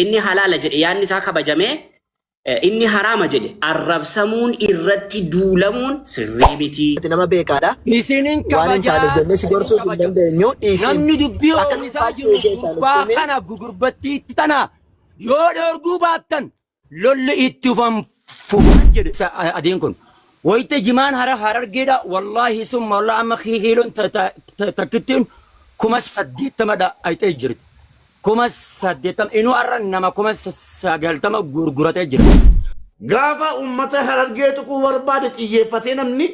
inni halaala jedhe yaanni isaa kabajamee inni haraama jedhe arrabsamuun irratti duulamuun sirrii miti. Nama beekaadha. Isinin Waan taane jennee si gorsuuf hin dandeenyu. Namni dubbii oomishaa jiru gubbaa kana gugurbattii itti tana yoo dhoorguu baattan lolli itti fufuun jedhe adiin kun. Wayita jimaan harargeedha wallahi summa wallah amma hiiloon takkittiin kuma 80 ayitee jirti. Kuma 80 inuu arra nama kuma 90 gurguratee jira. Gaafa ummata harargee tuquu barbaade xiyyeeffatee namni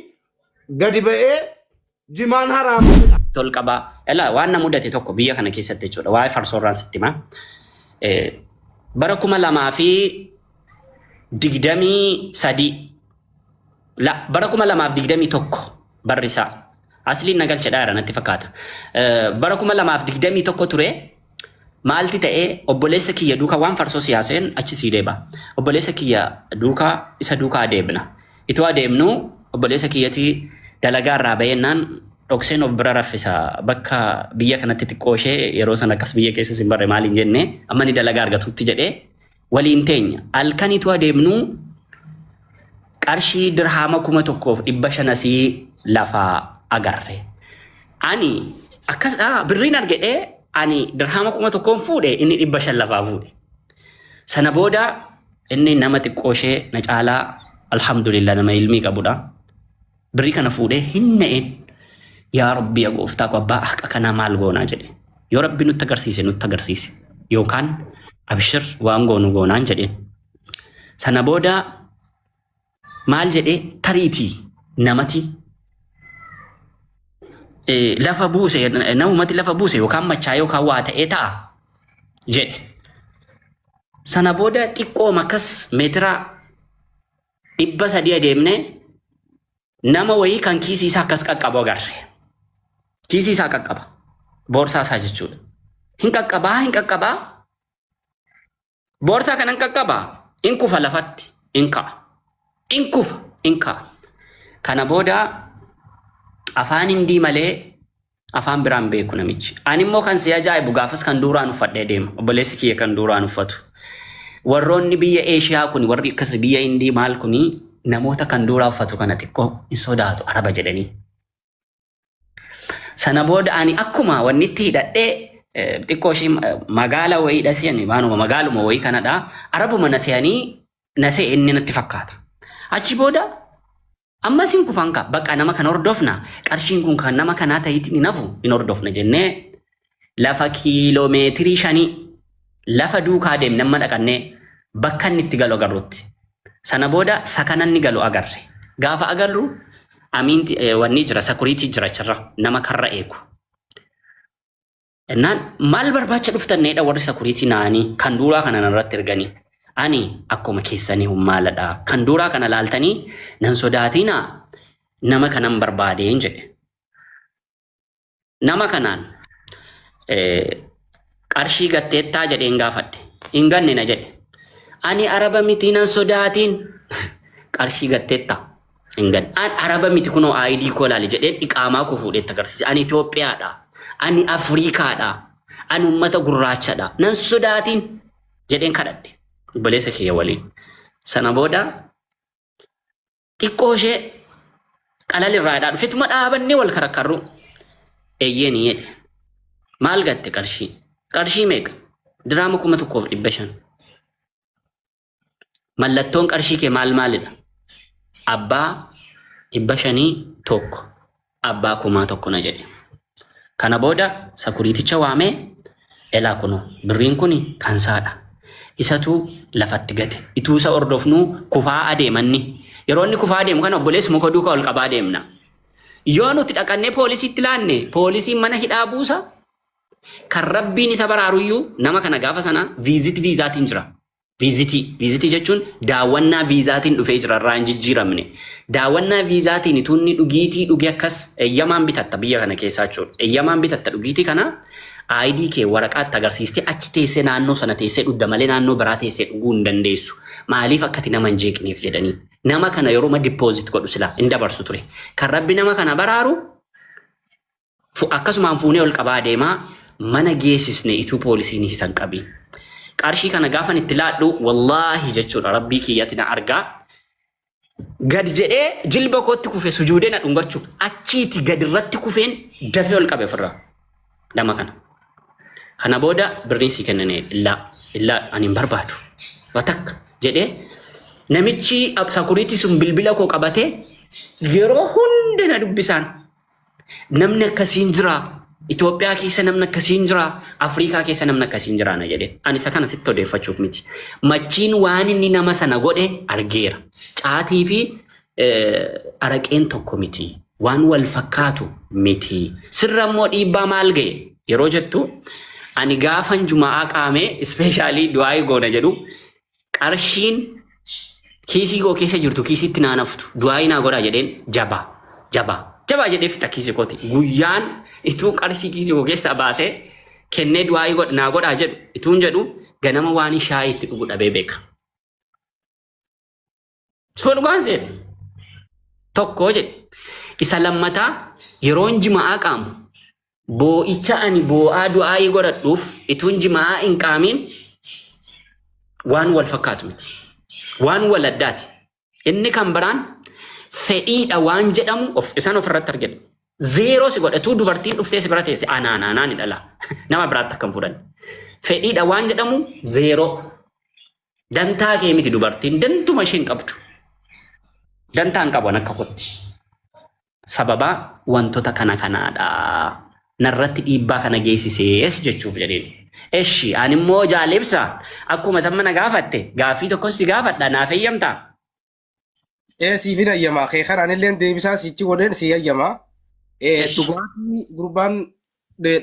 gadi ba'ee jimaan haraama. Tolqabaa ela waan na mudate tokko biyya kana keessatti jechuudha waa'ee farsoorraan sitti himaa. Bara 2023 la bara 2021 barri isaa asliin nagalchadhaa jira natti fakkaata. Bara 2021 ture. Maalti ta'ee obboleessa kiyya duukaa waan farsoo siyaaseen achi sii deeba. Obboleessa kiyya duukaa isa duukaa adeemna. Itoo adeemnu obboleessa kiyyati dalagaa irraa bayeennaan dhokseen of bira raffisa bakka biyya kanatti xiqqoo ishee yeroo sana akkas biyya keessa hin barre maaliin jenne amma ni dalagaa argatutti jedhee waliin teenya. Halkan itoo adeemnu qarshii dirhaama 1,500 lafaa agarre. Ani akkas birriin argedhee ani dirhama 1,000 fuudhe inni 500 lafaa fuudhe. Sana booda inni nama xiqqoo ishee na caalaa alhamdulillah nama ilmii qabudha. Birrii kana fuudhee hin na'een yaa rabbi yaa gooftaa ko abbaa haqa kanaa maal goonaa jedhe. Yoo rabbi nutti agarsiise yookaan abshir waan goonu goonaan jedheen. Sana booda maal jedhee tariitii namati lafa buuse namumati lafa buuse yookaan machaa yookaan waa ta'ee ta'a jedhe. Sana booda xiqqoo makas meetira 300 adeemne nama wayii kan kiisii isaa akkas qaqqabu agarre. Kiisii isaa qaqqaba boorsaa isaa jechuudha. Hin qaqqabaa boorsaa kanan qaqqabaa in kufa lafatti in ka'a. Kana booda afaan hindii malee afaan biraan beeku namichi. Ani immoo kan si ajaa'ibu gaafas kan duuraan uffadhee deema. Obboleessi kiyya kan duuraan uffatu. Warroonni biyya Eeshiyaa kun warri akkas biyya Hindii maal kuni namoota kan duuraa uffatu kana xiqqoo hin sodaatu araba jedhanii. Sana booda ani akkuma wanni itti hidhadhee xiqqoo ishee magaala wayii dhasiyanii waanuma magaaluma wayii kanadha. Arabuma nasee inni natti fakkaata. Achi booda amma sin kufan ka bakka nama kan hordofna qarshiin kun kan nama kanaa ta'iti ni nafu hin hordofna jennee lafa kiiloomeetirii 5 lafa duukaa deemne amma dhaqannee bakka inni itti galu agarrutti. Sana booda sakanan ni galu agarre. Gaafa agarru amiinti wanni jira sakuriitii jira achirra nama karra eegu. Ennaan maal barbaacha dhuftanneedha warri sakuriitii naanii kan duuraa kana irratti erganii. Ani akkuma keessanii humaaladha. Kan duuraa kana laaltanii nan sodaatina nama kanan barbaadeen jedhe. Nama kanaan qarshii gatteettaa jedheen gaafadhe. Hin ganne na jedhe. Ani araba miti nan sodaatiin qarshii gatteettaa. Hin ganne. Ani araba miti kunoo ID koo laali jedheen iqaamaa koo fuudheetti agarsiise. Ani Itoophiyaadha. Ani Afriikaadha. Ani uummata gurraachadha. Nan sodaatiin jedheen kadhadhe. Obboleessa kiyya waliin. Sana booda xiqqoo ishee qalalirraadhaa dhufetuma dhaabannee wal karakkarru. Eeyyeen jedhe. Maal gatte qarshii? Qarshii meeqa? Dirhama 1,500. Mallattoon qarshii kee maalidha? Abbaa 500 tokko. Abbaa 1,000 na jedhe. Kana booda sakuriiticha waamee elaa kunoo birriin kuni kan saadha. Isatu lafatti gate. Ituu isa hordofnuu kufaa adeemanni. Yeroo inni kufaa adeemu kana obboleessi muka duukaa ol qabaa deemna. Yoo nuti dhaqannee poolisiitti laanne poolisiin mana hidhaa buusa. Kan rabbiin isa baraaruyyuu nama kana gaafa sana viizaatiin jira. Viizitii jechuun daawwannaa viizaatiin dhufee jira irraa hin jijjiiramne. Daawwannaa viizaatiin ituunni dhugiitii dhuge akkas eeyyamaan bitatta biyya kana keessaa jechuudha. Eeyyamaan bitatta dhugiitii kana ID kee waraqaatti agarsiistee achi teessee naannoo sana teessee dhugda malee naannoo biraa teessee dhuguu hin dandeessu. Maaliif akkati nama hin jeeqneef jedhanii. Nama kana yeroo ma dippooziit godhu silaa hin dabarsu ture. Kan rabbi nama kana baraaru akkasumaan fuunee ol qabaa deemaa mana geessisne ituu poolisiin hisan qabii. qarshii kana gaafan itti laadhu wallaahi jechuudha rabbii kiyyatti na argaa gad jedhee jilba kootti kufe sujuudee na dhungachuuf achiiti gad irratti kufeen dafee ol qabe ofirraa lama kana booda birrii si kennane illaa ani hin barbaadu watakka jedhee namichi sakuriitii sun bilbila koo qabatee yeroo hunda na dubbisaan namni akkasiin jira Itoophiyaa keessa namni akkasiin jira Afrikaa keessa namni akkasiin jira na jedhe ani isa kana sitti odeeffachuuf miti machiin waan inni nama sana godhe argeera caatii fi araqeen tokko miti waan wal fakkaatu miti sirra immoo dhiibbaa maal ga'e yeroo jettu ani gaafan jumaa qaamee ispeeshaalii du'aa goona jedhu qarshiin kiisii koo keessa jirtu kiisitti naanaftu du'aa naa godhaa jedheen jabaa jedhee fita kiisii kooti guyyaan ituu qarshii kiisii koo keessa baatee kennee du'aa naa godhaa jedhu ituun jedhu ganama waan shaayii itti dhugu dhabee beeka. Suura dhugaan seera tokko jedhe isa lammataa yeroon jimaa qaamu boo'icha ani boo'aa du'aa godhadhuuf ituun jimaa hin qaamiin waan wal fakkaatu miti waan wal addaati inni kan biraan fedhiidha waan jedhamu isaan ofirratti argina zeeroo si godhatu dubartiin dhuftee si bira teesse anaanaan ni dhala nama biraatti akkam fuudhan fedhiidha waan jedhamu zeeroo dantaa kee miti dubartiin dantuma isheen qabdu dantaan qaban akka kotti sababa wantoota kanaadha narratti dhiibbaa kana geessisees jechuuf jedheen eshi ani immoo jaalibsa akkuma tamma na gaafatte gaafii tokkos si gaafadha naaf eeyyamta siifin ayyamaa kee kanaan illee deebisaa sichi godheen si ayyamaa dhugaatii gurbaan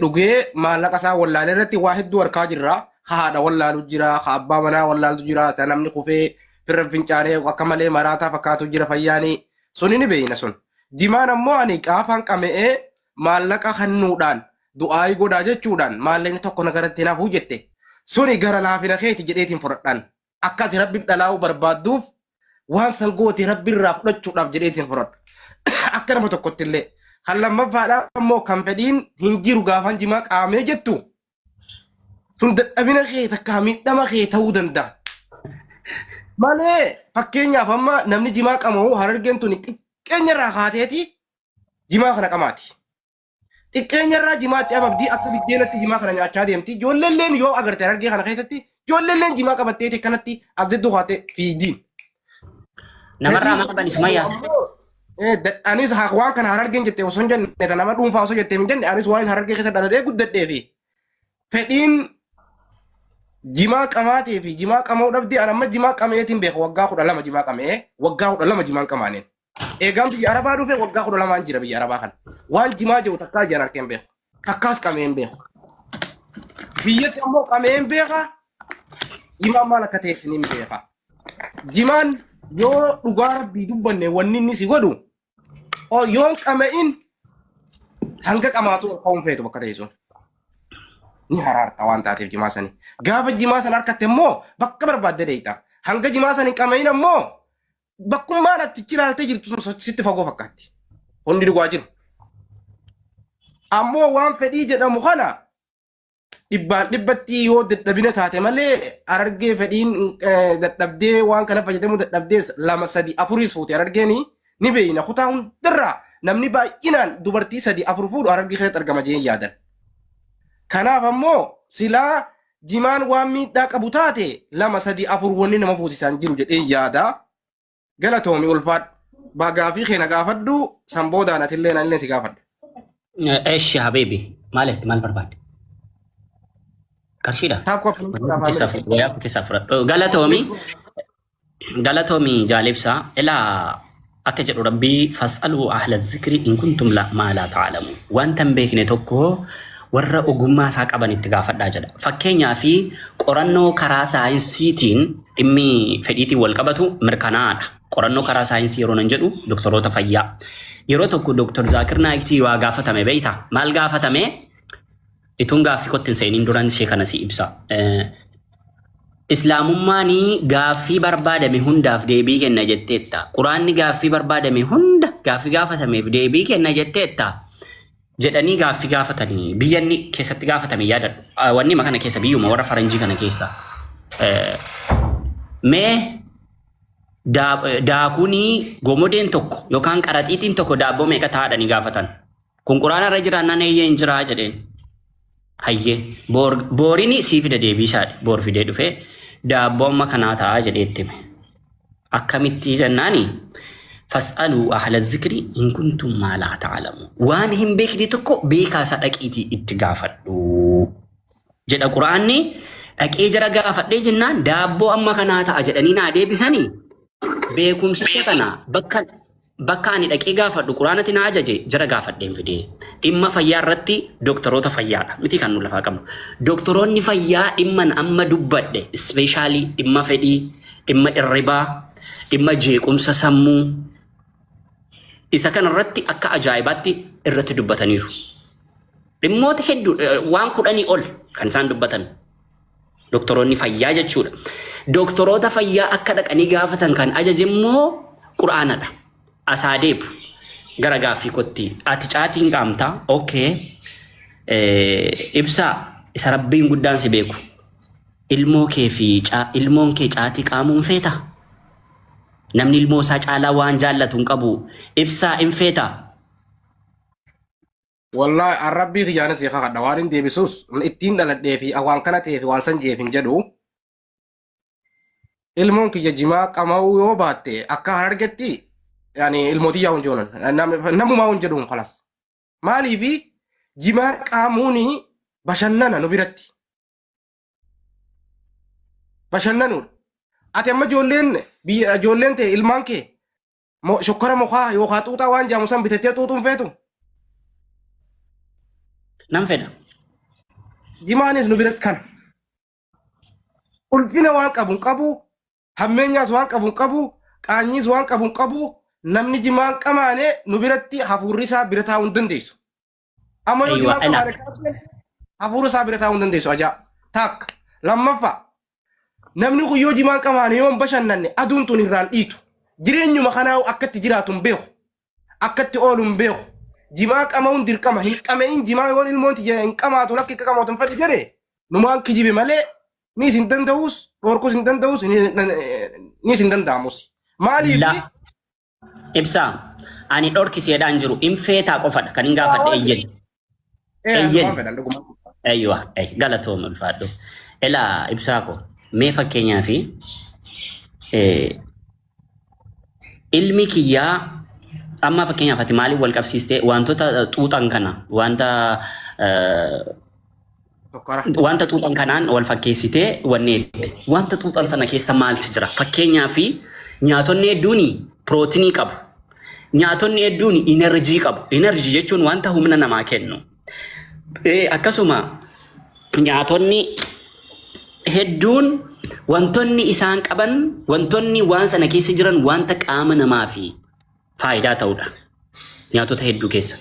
dhugee maallaqa isaa wallaalee irratti waa hedduu harkaa jirra haadha wallaalu jira abbaa manaa wallaaltu jira ta namni kufee firra fincaanee akka malee maraataa fakkaatu jira fayyaanii suni ni beeyna sun jimaan ammoo ani qaafaan qame'ee maallaqa hannuudhaan du'aayi godhaa jechuudhaan maallaqni tokko nagaratti naafuu jette suni gara laafina keeti jedheetiin fudhadhaan akka ati rabbi dhalaa'uu barbaadduuf waan san gooti rabbi irraa fudhachuudhaaf jedheetiin fudhadha akka nama tokkotti illee kan lammaffaadhaa ammoo kan fedhiin hin jiru gaafan jimaa qaamee jettu sun dadhabina kee takkaa miidhama kee ta'uu danda'a malee fakkeenyaaf amma namni jimaa qamoo harargeen tuni xiqqeenyarraa kaateeti jimaa kana qamaati. Xiqqeenyarraa jimaatti ababdii akka biddeenatti jimaa kana nyaachaa deemti. Ijoolleen yoo agarte harargee kana keessatti ijoolleen jimaa qabatteeti kanatti abdiddu haate fiidiin. Namarraa maka bani sumayyaa. Anis waan kana harargeen jettee osoo hin jenne nama dhuunfaa osoo jettee hin jenne anis waan harargee keessa dhaladhee guddadhee fi fedhiin jimaa qamaatee fi jimaa qamoo dhabdee anamma jimaa qameetiin beeku waggaa 12 jimaa qamee waggaa 12 jimaan qamaaneen. Eegaan biyya Arabaa dhufee waggaa 12 jira biyya Arabaa kana. Waan jimaa jiru takkaa jiran harkeen beeku. Takkaas qameen beeku. Biyyatti ammoo qameen beeka. Jimaan maal akka ta'e isiniin beeka. Jimaan yoo dhugaa rabbii dubbanne wanni inni si godhu yoon qameen hanga qamaatu ka'uun feetu bakka ta'e sun. Ni haraarta waan taateef jimaa sanii. Gaafa jimaa sana harkatte immoo bakka barbaadde deeyta. Hanga jimaa sanii qameen ammoo bakkummaan atti ilaaltee jirtu sun sitti fagoo fakkaatti. Hundi dhugaa jiru. Ammoo waan fedhii jedhamu kana dhibbaan dhibbatti yoo dadhabina taate malee harargee fedhiin dadhabdee waan kana fayyadamu dadhabdee 2 3 4 fuute harargeeni ni beeyna kutaa hundarraa namni baay'inaan dubartii 3 4 fuudhu harargee keessatti argama jeen yaadan. Kanaaf ammoo silaa jimaan waan miidhaa qabu taate 2 3 4 wanni nama fuusisan jiru jedheen yaadaa. Galatoomi ulfaadhu baagaafii keenya gaafadhu sanboodaan atillee nallee si gaafadhu. Eeshi habiibi maalitti maal barbaadde? Qarshiidha. Keessa fudhadhu. Galatoomi jaalibsaa ilaa akka jedhu rabbii fas'aluu ahla zikri in kuntum maa laa ta'lamu wanta hin beekne tokko warra ogummaa isaa qaban itti gaafadhaa jedha. Fakkeenyaa fi qorannoo karaa saayinsiitiin dhimmi fedhiitiin wal qabatu mirkanaa'aadha. Qorannoo karaa saayinsii yeroo nan jedhu doktoroota fayyaa. Yeroo tokko Dr. Zaakir Naayiktii waa gaafatame beeyta. Maal gaafatame? Ituun gaaffii kottin seeniin duran ishee kana si ibsa. Islaamummaanii gaaffii barbaadame hundaaf deebii kenna jetteetta. Quraanni gaaffii barbaadame hunda gaaffii gaafatameef deebii kenna jetteetta. Jedhanii gaaffii gaafatanii biyyanni keessatti gaafatame yaadadhu. Wanni makana keessa biyyuma warra faranjii kana keessa. Mee daakuni gomodeen tokko yookaan qaraxiitiin tokko daabboo meeqa taadhanii gaafatan. Kun quraana irra jiraannaan eeyyee hin jiraa jedheen. Hayyee boorini sii fida deebiisaadha. Boor fidee dhufee daabboo amma kanaa ta'a jedheetti hime. Akkamitti jennaani fas'aluu ahla zikri in kuntum maa laa ta'lamu. Waan hin beekne tokko beekaasaa dhaqiitii itti gaafadhu. Jedha quraanni dhaqee jara gaafadhee jennaan daabboo amma kanaa ta'a jedhanii naa deebisanii beekumsa kana bakka ani dhaqee gaafadhu quraanatti na ajaje jara gaafadheen fidee dhimma fayyaa irratti doktoroota fayyaadha miti kan nu lafaa qabnu doktoroonni fayyaa dhimman amma dubbadhe ispeeshaalii dhimma fedhii dhimma irribaa dhimma jeequmsa sammuu isa kana irratti akka ajaa'ibaatti irratti dubbataniiru dhimmoota hedduu waan 10 ol kan isaan dubbatan doktoroonni fayyaa jechuudha doktoroota fayyaa akka dhaqanii gaafatan kan ajaje immoo quraanadha asaadeepu gara gaaffii kotti ati caatiin qaamta okay ibsaa isa rabbiin guddaan si beeku ilmoo kee fi ilmoon kee caatii qaamuun feeta namni ilmoo isaa caalaa waan jaallatu hin qabu ibsaa hin feeta wallahi arabbii khiyana si khadha waan deebisus ittiin dhaladhee fi awaan kana ta'e fi waan san jeefin jedhu ilmoon kiyya jimaa qama'uu yoo baatte akka hargetti yani ilmootii yaa hunjoonan namumaa hunjedhuun khalas maalii fi jimaa qaamuuni bashannana nu biratti bashannanuudha ati amma ijoolleen ta'e ilmaan kee shokkora mukaa yookaan xuuxaa waan jaamu san bitattee xuuxuun feetu nam fedha jimaanis nu biratti kana ulfina waan qabu hammeenyaas waan qabu qaanyiis waan qabu namni jimaan qamaane nu biratti hafuurri isaa bira taa'uu hin dandeessu. Amma yoo jimaan qamaane hafuurri isaa bira taa'uu hin dandeessu ajaa takka lammaffaa namni kun yoo jimaan qamaane yoo hin bashannanne aduun tun irraan dhiitu jireenyuma kanaa akkatti jiraatu hin beeku akkatti oolu hin beeku jimaa qama'uun dirqama hin qame'in jimaa yoo ilmooti hin qamaatu lakki akka qamaatu hin fedhu jedhe numaan kijibe malee nis hin danda'us dhorkus hin danda'us nis hin danda'amus maaliif ibsaa ani dhorkiseedhaan jiru in feetaa qofadha kan hin gaafadhe eeyyen eeyyuwa galatoom ulfaadhu elaa ibsaa ko mee fakkeenyaa fi ilmi kiyyaa amma fakkeenyaaf ati maaliif wal qabsiistee wantoota xuuxan kana wanta xuuxan kanaan wal fakkeessitee wanneetti wanta xuuxan sana keessa maaltu jira fakkeenyaaf nyaatonni hedduun pirootinii qabu nyaatonni hedduun inerjii qabu inerjii jechuun wanta humna namaa kennu akkasuma nyaatonni hedduun wantonni isaan qaban wantonni waan sana keessa jiran wanta qaama namaa fi faayidaa ta'udha nyaatota hedduu keessa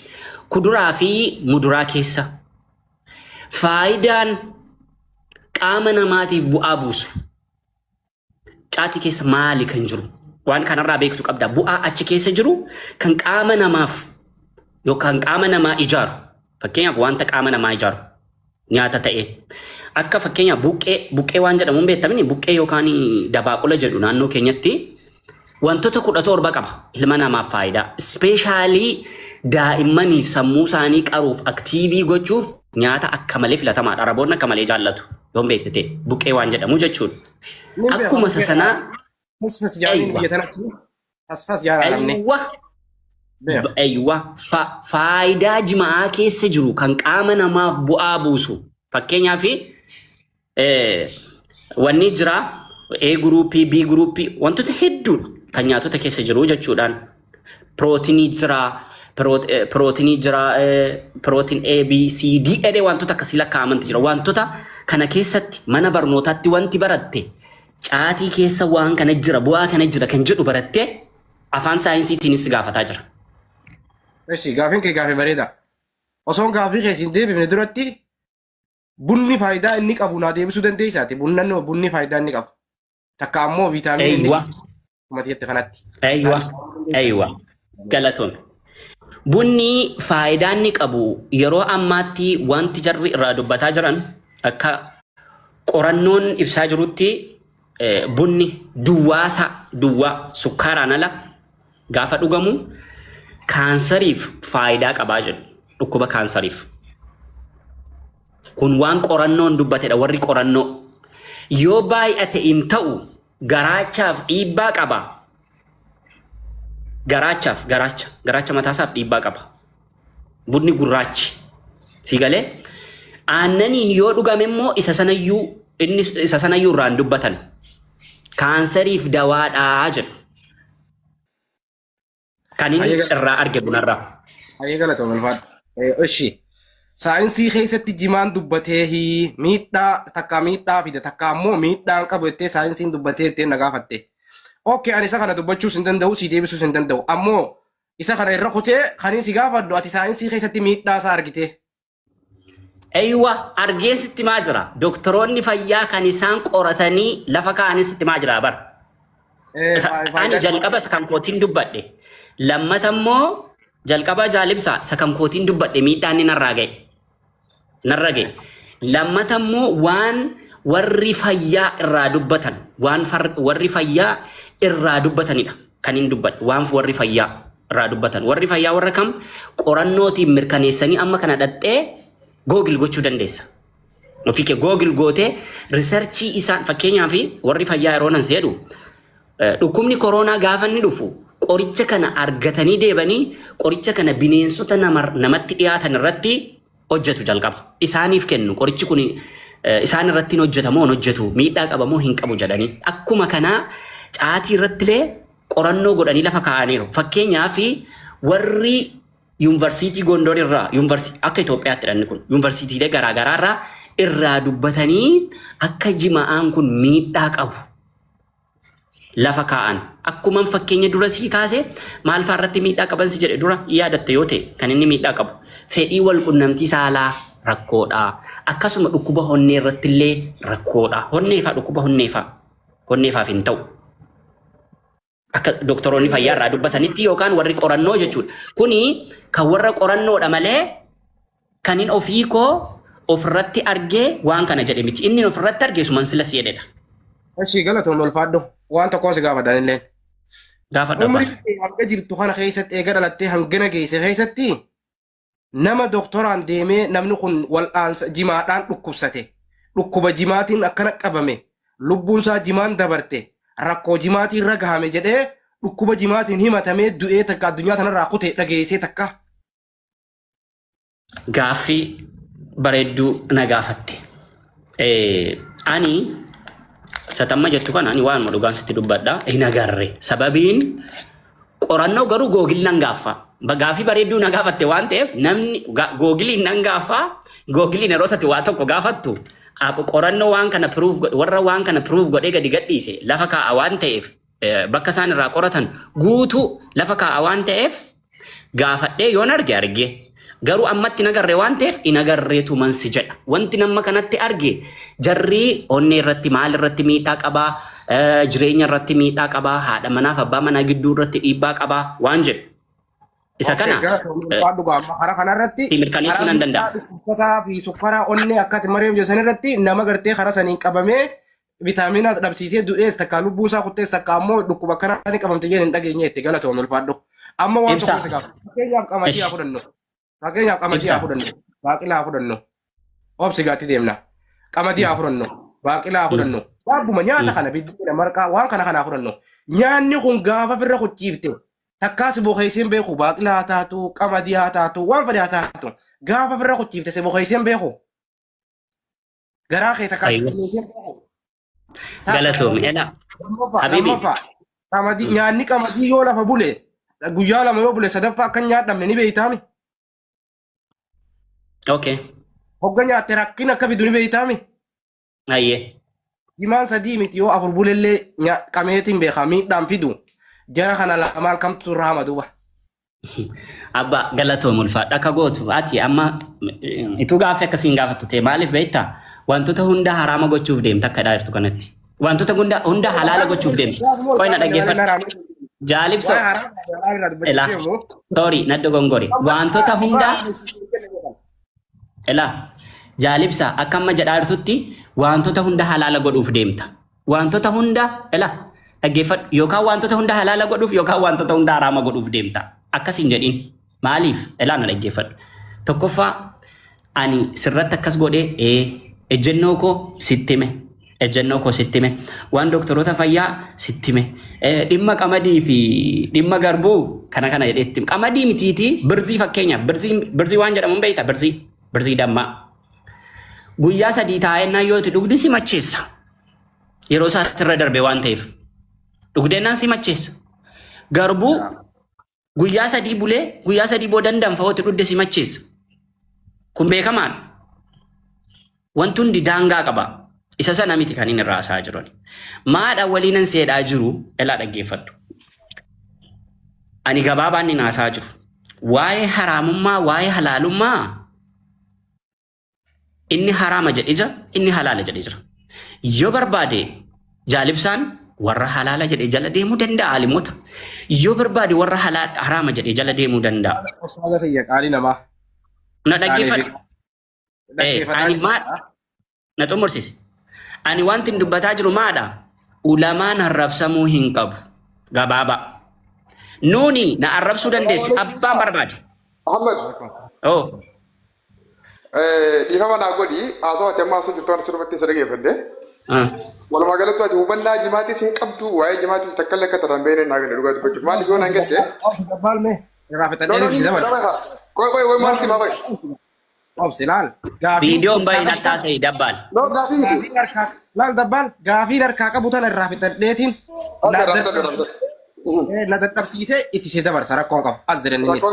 kuduraa fi muduraa keessa faayidaan qaama namaatiif bu'aa buusu caatii keessa maali kan jiru waan kanarraa beektu qabda bu'aa achi keessa jiru kan qaama namaaf yookaan qaama namaa ijaaru fakkeenyaaf wanta qaama namaa ijaaru nyaata ta'e akka fakkeenyaaf buqqee waan jedhamuun beektamni buqqee yookaan dabaaqula jedhu naannoo keenyatti wantoota 17 qaba ilma namaaf faayidaa ispeeshaalii daa'immaniif sammuu isaanii qaruuf aktiivii gochuuf nyaata akka malee filatamaadha araboonni akka malee jaallatu yoo beektete buqqee waan jedhamu jechuudha akkuma sasanaa faayidaa jimaa keessa jiru kan qaama namaaf bu'aa buusu fakkeenyaaf wanni jira A gruupii B gruupii wantoota hedduudha kan nyaatota keessa jiru jechuudhaan pirootinii jira pirootiin A B C D edee wantoota akkasii lakkaa'amantu jira wantoota kana keessatti mana barnootaatti wanti baratte caatii keessa waan kana jira bu'aa kana jira kan jedhu baratte afaan saayinsiitiinis gaafataa jira. Eshi gaafin kee gaafii bareeda. Osoon gaafii keessiin deebifne duratti bunni faayidaa inni qabu naa deebisuu dandeessaati. Bunni faayidaa inni qabu. Takka ammoo viitaaminii inni qabu jette kanatti. Eeywa. Galatoon. Bunni faayidaa inni qabu yeroo ammaatti wanti jarri irraa dubbataa jiran akka qorannoon ibsaa jirutti bunni duwwaa sukkaaraan ala gaafa dhugamu kaansariif faayidaa qabaa jedhu dhukkuba kaansariif. Kun waan qorannoon dubbatedha warri qorannoo. Yoo baay'ate hin ta'u garaachaaf dhiibbaa qaba. Garaacha mataasaaf dhiibbaa qaba. Bunni gurraachi. Sigalee aannaniin yoo dhugame immoo isa sanayyuu irraan dubbatan. Kaansariif dawaadhaa jedhu. Kan inni irraa arge bunarraa. Ayyee galatoom alfaadha. Oshi. Saayinsii keessatti jimaan dubbatee miidhaa fida takka ammoo miidhaan qabu jettee saayinsiin dubbatee jettee na gaafatte. Okay, ani isa kana dubbachuus hin danda'u, si deebisuus hin danda'u. Ammoo isa kana irra kutee kan si gaafadhu ati saayinsii keessatti miidhaa isaa argite. Eeywa argeesitti maa jira? Doktoroonni fayyaa kan isaan qoratanii lafa kaa'anitti maa jira bar? Ani jalqaba isa kan kootiin dubbadhe. Lammata immoo jalqaba jaalibsa isa kan kootiin dubbadhe miidhaan ni narraa ga'e. Lammata immoo waan warri fayyaa irraa dubbatan warri fayyaa irraa dubbatanidha kan hin dubbadhe waan warri fayyaa irraa dubbatan warri fayyaa warra kam qorannootiin mirkaneessanii amma kana dhaxxee googil gochuu dandeessa. Ofiike googil gootee riisarchii isaan fakkeenyaaf warri fayyaa yeroo nan jedhu dhukkubni koronaa gaafa inni dhufu qoricha kana argatanii deebanii qoricha kana bineensota namatti dhiyaatan irratti hojjetu jalqaba. Isaaniif kennu qorichi kun isaan irratti hojjetamoo hin hojjetu miidhaa qabamoo hin qabu jedhanii akkuma kanaa caatii irrattilee qorannoo godhanii lafa kaa'aniiru. Fakkeenyaaf warri yuunivarsiitii Gondor irraa akka Itoophiyaatti dhanni kun yuunivarsiitiilee garaagaraa irraa dubbatanii akka jimaan kun miidhaa qabu lafa kaa'an. Akkuma fakkeenya dura sii kaase maal fa'aa irratti miidhaa qaban si jedhe dura yaadatte yoo ta'e kan inni miidhaa qabu fedhii wal qunnamtii saalaa rakkoodha. Akkasuma dhukkuba honnee irratti illee rakkoodha. Dhukkuba honneefaaf hin ta'u. Akka doktoroonni fayyaa irraa dubbatanitti yookaan warri qorannoo jechuudha. Kuni kan warra qorannoodha malee kan inni ofii koo ofirratti argee waan kana jedhe miti. Inni ofirratti argee suman sila si jedhedha. Ashii galatoon ulfaadhu waan tokkoon si gaafadhan illee. Gaafadha. Umrii hanga jirtu kana keessatti eega dhalattee hangana geesse keessatti nama doktoraan deemee namni kun wal'aansa jimaadhaan dhukkubsate dhukkuba jimaatiin akkana qabame lubbuunsaa jimaan dabarte rakkoo jimaatiin irra gahame jedhee dhukkuba jimaatiin himatamee du'ee takka addunyaa kanarraa kutee dhageessee takka. Gaaffii bareedduu na gaafatte. Ani satamma jettu kana ani waan dhugaan sitti dubbadha hin agarre sababiin qorannoo garuu googil nan gaaffa. Gaaffii bareedduu na gaafatte waan ta'eef namni googiliin nan gaaffa googiliin yeroo tati waa tokko gaafattu qorannoo waan kana warra waan kana proof godhee gadi gadhiise lafa kaa'a waan ta'eef bakka isaan irraa qoratan guutuu lafa kaa'a waan ta'eef gaafadhee yoon arge garuu ammatti nagarree waan ta'eef in agarreetu mansi jedha. Wanti nama kanatti arge jarri onnee irratti maal irratti miidhaa qabaa jireenya irratti miidhaa qabaa haadha manaaf abbaa manaa gidduu irratti dhiibbaa qabaa waan jedhu. Isa kana hara kanarratti mirkaneessuu nan danda'a. Uffataa fi sukkaara onnee akkati mareef jiran irratti nama gartee hara saniin qabamee viitaamiina dhabsiisee du'ees takka lubbuu isaa kuttees takka ammoo dhukkuba kanaan qabamte jedhee hin dhageenye itti galatoon ulfaadhu. Amma waan tokko si gaafa. Fakkeenyaaf qamadii haa fudhannu. Fakkeenyaaf qamadii haa fudhannu. Baaqilaa haa fudhannu. Obsi gaatti deemna. Qamadii haa fudhannu. Baaqilaa haa fudhannu. Waabbuma nyaata kana biddeena marqaa waan kana haa fudhannu. Nyaanni kun gaafa firra kuchiifte. Takkaas boqeesseen beeku baaqilaa haa taatu qamadii haa taatu waan fedhe haa taatu gaafa firra kuchiifte se boqeesseen beeku garaa kee takkaas boqeesseen beeku. Galatoom ela. Habibi. Qamadii nyaanni qamadii yoo lafa bule guyyaa lama yoo bule sadaffaa akka nyaadhamne ni beeytaami. Okay. Hogga nyaatte rakkina akka fidu ni beeytaami. Ayyee. Jimaan sadii miti yoo afur bulellee qameetiin beekaa miidhaan fidu. Jara kana lamaan kamtu rahama duba. Abba galatoom ulfaadha akka gootu ati amma itu gaaffii akkasiin gaafattu ta'e maaliif beektaa wantoota hunda haraama gochuuf deemta akka dhaartu kanatti. Wantoota hunda halaala gochuuf deemta. Qoyna dhaggeeffadhu. Jaalibso. Ela. Sorry nadda gongori. Wantoota hunda. Ela. jaalibsa akka amma jedhaartutti wantoota hunda halaala godhuuf deemta. Wantoota hunda ela dhaggeeffadhu yookaan wantoota hunda halaala godhuuf yookaan wantoota hunda haraama godhuuf deemta. Akkasiin jedhiin maaliif elaa na dhaggeeffadhu. Tokkoffaa ani sirratti akkas godhee ejjennoo koo sittime. Ejjennoo koo sittime. Waan doktoroota fayyaa sittime. Dhimma qamadii fi dhimma garbuu kana jedheetti. Qamadii mitiitii birzii fakkeenyaaf birzii waan jedhamu hin beekta birzii dammaa. Guyyaa 3 taa'ennaa yoo itti dhugdi si macheessa. Yeroo isaatti irra darbe waan ta'eef. Dhugdeennaan si macheessa. Garbuu guyyaa 3 bulee guyyaa 3 boodan danfa itti dhugde si macheessa. Kun beekamaadha. Wanti hundi daangaa qaba. Isa sana miti kan inni irraa haasa'aa jiran. Maadha waliinan seedhaa jiru elaa dhaggeeffadhu. Ani gabaabaan inni haasa'aa jiru. Waa'ee haraamummaa, waa'ee halaalummaa inni haraama jedhee jira, inni halaala jedhee jira. Yoo barbaade jaalibsaan warra halaala jedhee jala deemuu danda'a alimota. Yoo barbaade warra haraama jedhee jala deemuu danda'a. Osoo ta'e qaalii namaa. Na dhaggeeffadhu. Ani maadha? Na xumursiisi. Ani wanti dubbataa jiru maadha? Ulamaan arrabsamuu hin qabu. Gabaaba. Nuuni na arrabsuu dandeessu abbaan barbaade. Ahmed. Oh. Dhiifama naa godhi haasawaa ati amma haasoo jirtu waan asirratti isa dhageeffadde. Walumaa galatti ati hubannaa jimaatis hin qabdu waa'ee jimaatis takka illee akka tarraan beekne naa galee dhugaa dubbachuuf maaliif yoo naan galte. Dabaalme. Raafetanii eebbisi dabala. Koy wanti maa koy. Obsilaal. Viidiyoon baay'ee nadhaasa'e dabbaal. Gaafii miti. Laal dabbaal gaafii harkaa qabu tan irraa fixadheetiin. Na dadhabsiisee itti see dabarsa rakkoon qabu. As jedhaniinis.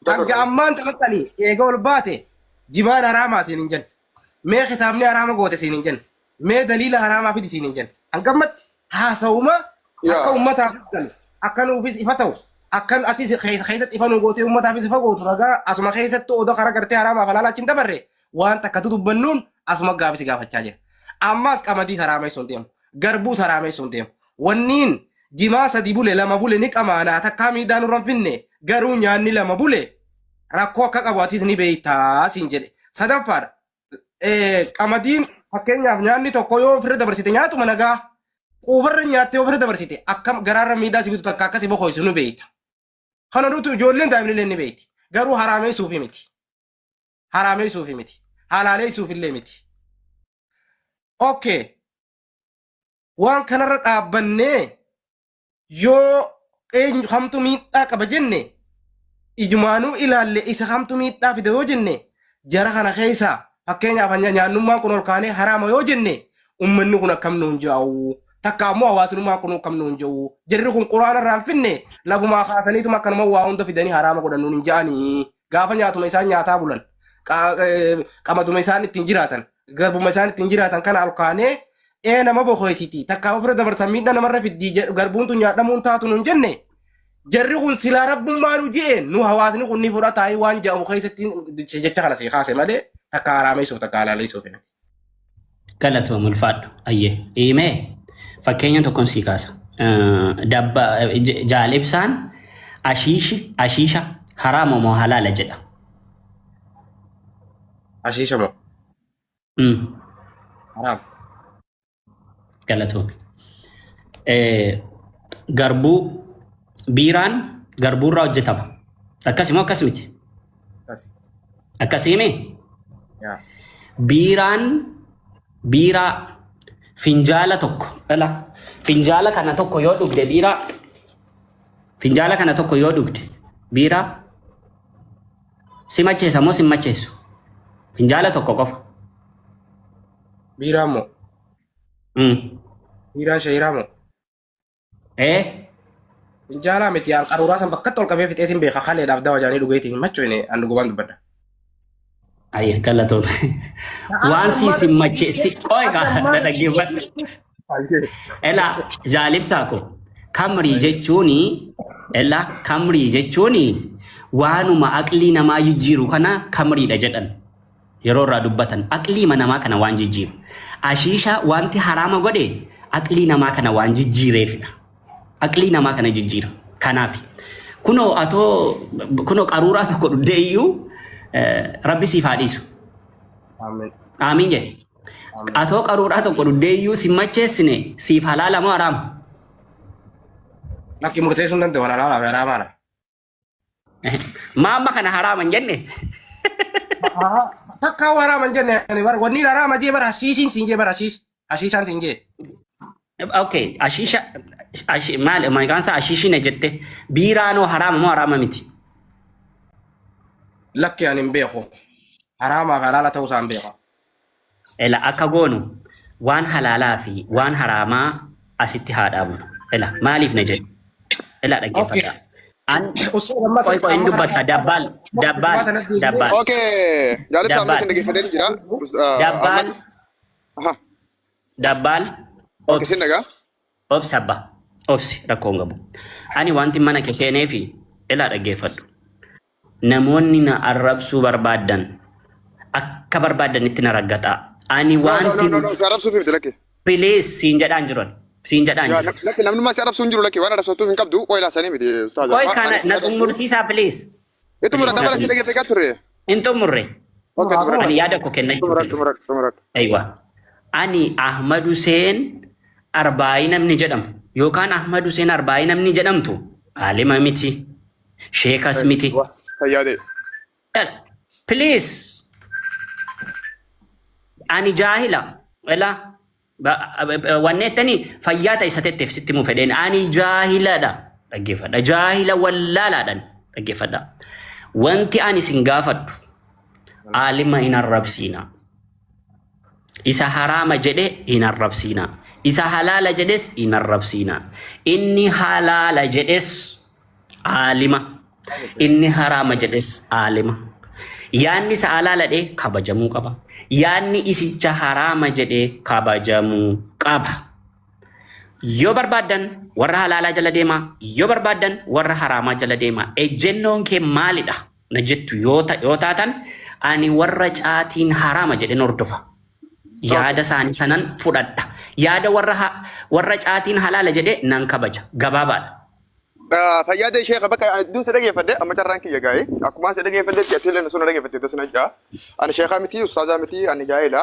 Hanga ammaan taphattanii eega ol baate jimaan haraamaa siin hin jennu. Mee kitaabni haraama goote siin hin jennu. Mee daliila haraamaa fidi siin hin jennu. Hanga ammatti haasa'uma akka uummataafis galu akka nuufis ifa ta'u akkan ati keessatti ifa nu goote uummataafis ifa gootu ragaa asuma keessatti odoo karaa gartee haraamaaf halaala achiin dabarre waan takkatu dubbannuun asuma gaafisi gaafachaa jira. Ammaas qamadii haraamessuun deemu. Garbuus haraamessuun deemu. Wanniin jimaa 3 bule 2 bule ni qamaanaa takkaa miidhaan nurra hin finne garuu nyaanni 2 bule rakkoo akka qabaatis ni beektaa siin jedhe. Sadaffaadha. Qamadiin fakkeenyaaf nyaanni tokko yoo ofirra dabarsite nyaatuma nagaa quufarra nyaattee ofirra dabarsite akkam garaarra miidhaa si bitu takka akkasii boqoisu nu beekta. Kana duutu ijoolleen daa'imni ni beekti. Garuu haraameessuufi miti. Haraameessuufi miti. Halaaleessuufillee miti. Okay. Waan kanarra dhaabbannee yoo hamtu miidhaa qaba jenne ijumaanuu ilaalle isa hamtu miidhaa fide yoo jenne jara kana keessaa fakkeenyaaf nyaannummaan kun ol kaanee haraama yoo jenne ummanni kun akkam nuun jaa'u takka ammoo hawaasnummaan kun akkam nuun jaa'u jarri kun quraana irraan finne lafumaa kaasaniituma akkanuma waa hunda fidanii haraama godhannuun hin ja'anii gaafa nyaatuma isaan nyaataa bulan qamaduma isaan ittiin jiraatan garbuma isaan ittiin jiraatan kana ol kaanee nama boqoysiti takka ofirra dabarsan miidhaa namarra fiddii garbuun tun nyaadhamuun taatu nuun jenne jarri kun silaa rabbummaa nu jeen nu hawaasni kun ni fudhataa waan jedhamu keessatti jecha kana si kaase malee takka haraameessuuf takka halaaleessuuf. Galatoom ulfaadhu ayyee himee fakkeenya tokkoon sii kaasa. Jaalibsaan ashiisha haraama moo halaala jedha. Ashiisha moo? Haraam. Galatoom. Garbuu biiraan garbuurraa hojjetama. Akkasii moo akkas miti? Akkasii mee? Biiraa finjaala tokko finjaala kana tokko yoo dhugde biiraa si macheessa moo si macheessu? Finjaala tokko qofa. Biiraa moo? Biiraan shayiraa moo? Finjaala miti aan qaruuraa san bakka tol qabee fixeetiin beeka kaleedhaaf dawa jaanii dhugeetiin machoine an dhugubaan dubbadda. Ayya galatoom. Waan si macheessi qoyqa dhaggeeffadhu. Ela jaalibsaa ko kamrii jechuuni waanuma aqlii namaa jijjiiru kana kamriidha jedhan yeroo irraa dubbatan aqlii namaa kana waan jijjiiru. Ashiisha wanti haraama godhe aqlii namaa kana waan jijjiireefidha. Aqlii namaa kana jijjiira. Kanaaf kunoo qaruuraa tokko dhudhee iyyuu rabbi siif haa dhiisu. Amin. Amiin jedhe. Atoo qaruuraa tokko duddeeyyuu si macheessine siif halaala moo haraam? Lakki murteessuu hin danda'u halaala fi haraamaadha. Maamma kana haraaman jenne. Takka haraama hin jenne wanni haraama jee bara hashiishiin siin jee bara hashiishaan siin jee. Okay, maal maqaan isaa ashiishine jette biiraanoo haraama moo haraama miti? Lakki ani hin beeku. Haraamaa fi halaala ta'uu isaa hin beeku. Ela akka goonu waan halaalaa fi waan haraamaa asitti haa dhaabnu. Ela maaliif na jedhu? Ela dhaggeeffadha. Qoy hin dubbatta dabbaal. Okay. Jaalatti amma isin dhaggeeffatee jira. Dabbaal. Isin dhagaa? Obsi abbaa. Obsi rakkoon qabu. Ani wanti mana kee seenee fi ela dhaggeeffadhu. Namoonni na arrabsuu barbaadan akka barbaadanitti na raggataa. Ani wanti arrabsuu fi lakke. Please siin jedhaan jiran. Siin jedhaan jiran. Lakke namni maasi arrabsuu hin jiru lakke waan arrabsatuuf hin qabdu qoy laasanii miti. Qoy kana na xumursiisaa please. Itu murata bala si dhaggeeffachaa turre. Hin xumurre. Ani yaada koo kenna. Aywa. Ani Ahmad Hussein Arbaayii namni jedhamu yookaan Ahmad Hussein Arbaayii namni jedhamtu aalima miti. Sheekas miti. Fayyaade. Please. Ani jaahila. Wala. Wanneettanii fayyaa ta'e isateetteef sitti muu fedheen. Ani jaahiladha. Dhaggeeffadha. Jaahila wallaalaadhaan. Dhaggeeffadha. Wanti ani sin gaafadhu. Aalima hin arrabsiina. Isa haraama jedhe hin arrabsiina. Isa halaala jedhes hin arrabsiina. Inni halaala jedhes aalima. Inni haraama jedhes aalima. Yaanni isa halaala jedhe kabajamuu qaba. Yaanni isicha haraama jedhe kabajamuu qaba. Yoo barbaadan warra halaalaa jala deema. Yoo barbaadan warra haraamaa jala deema. Ejjennoon kee maalidha? Na jettu yoo taatan ani warra caatiin haraama jedhen hordofa. Yaada isaanii sanan fudhadha. Yaada warra caatiin halaala jedhe nan kabaja. Gabaabaadha. Fayyaade sheekha bakka iddoon si dhaggeeffadhe amma carraan kiyya gaa'e akkuma si dhaggeeffadhetti ati illee sun dhaggeeffatte tasna jaa ani sheekha miti ustaazaa miti ani gaa'ela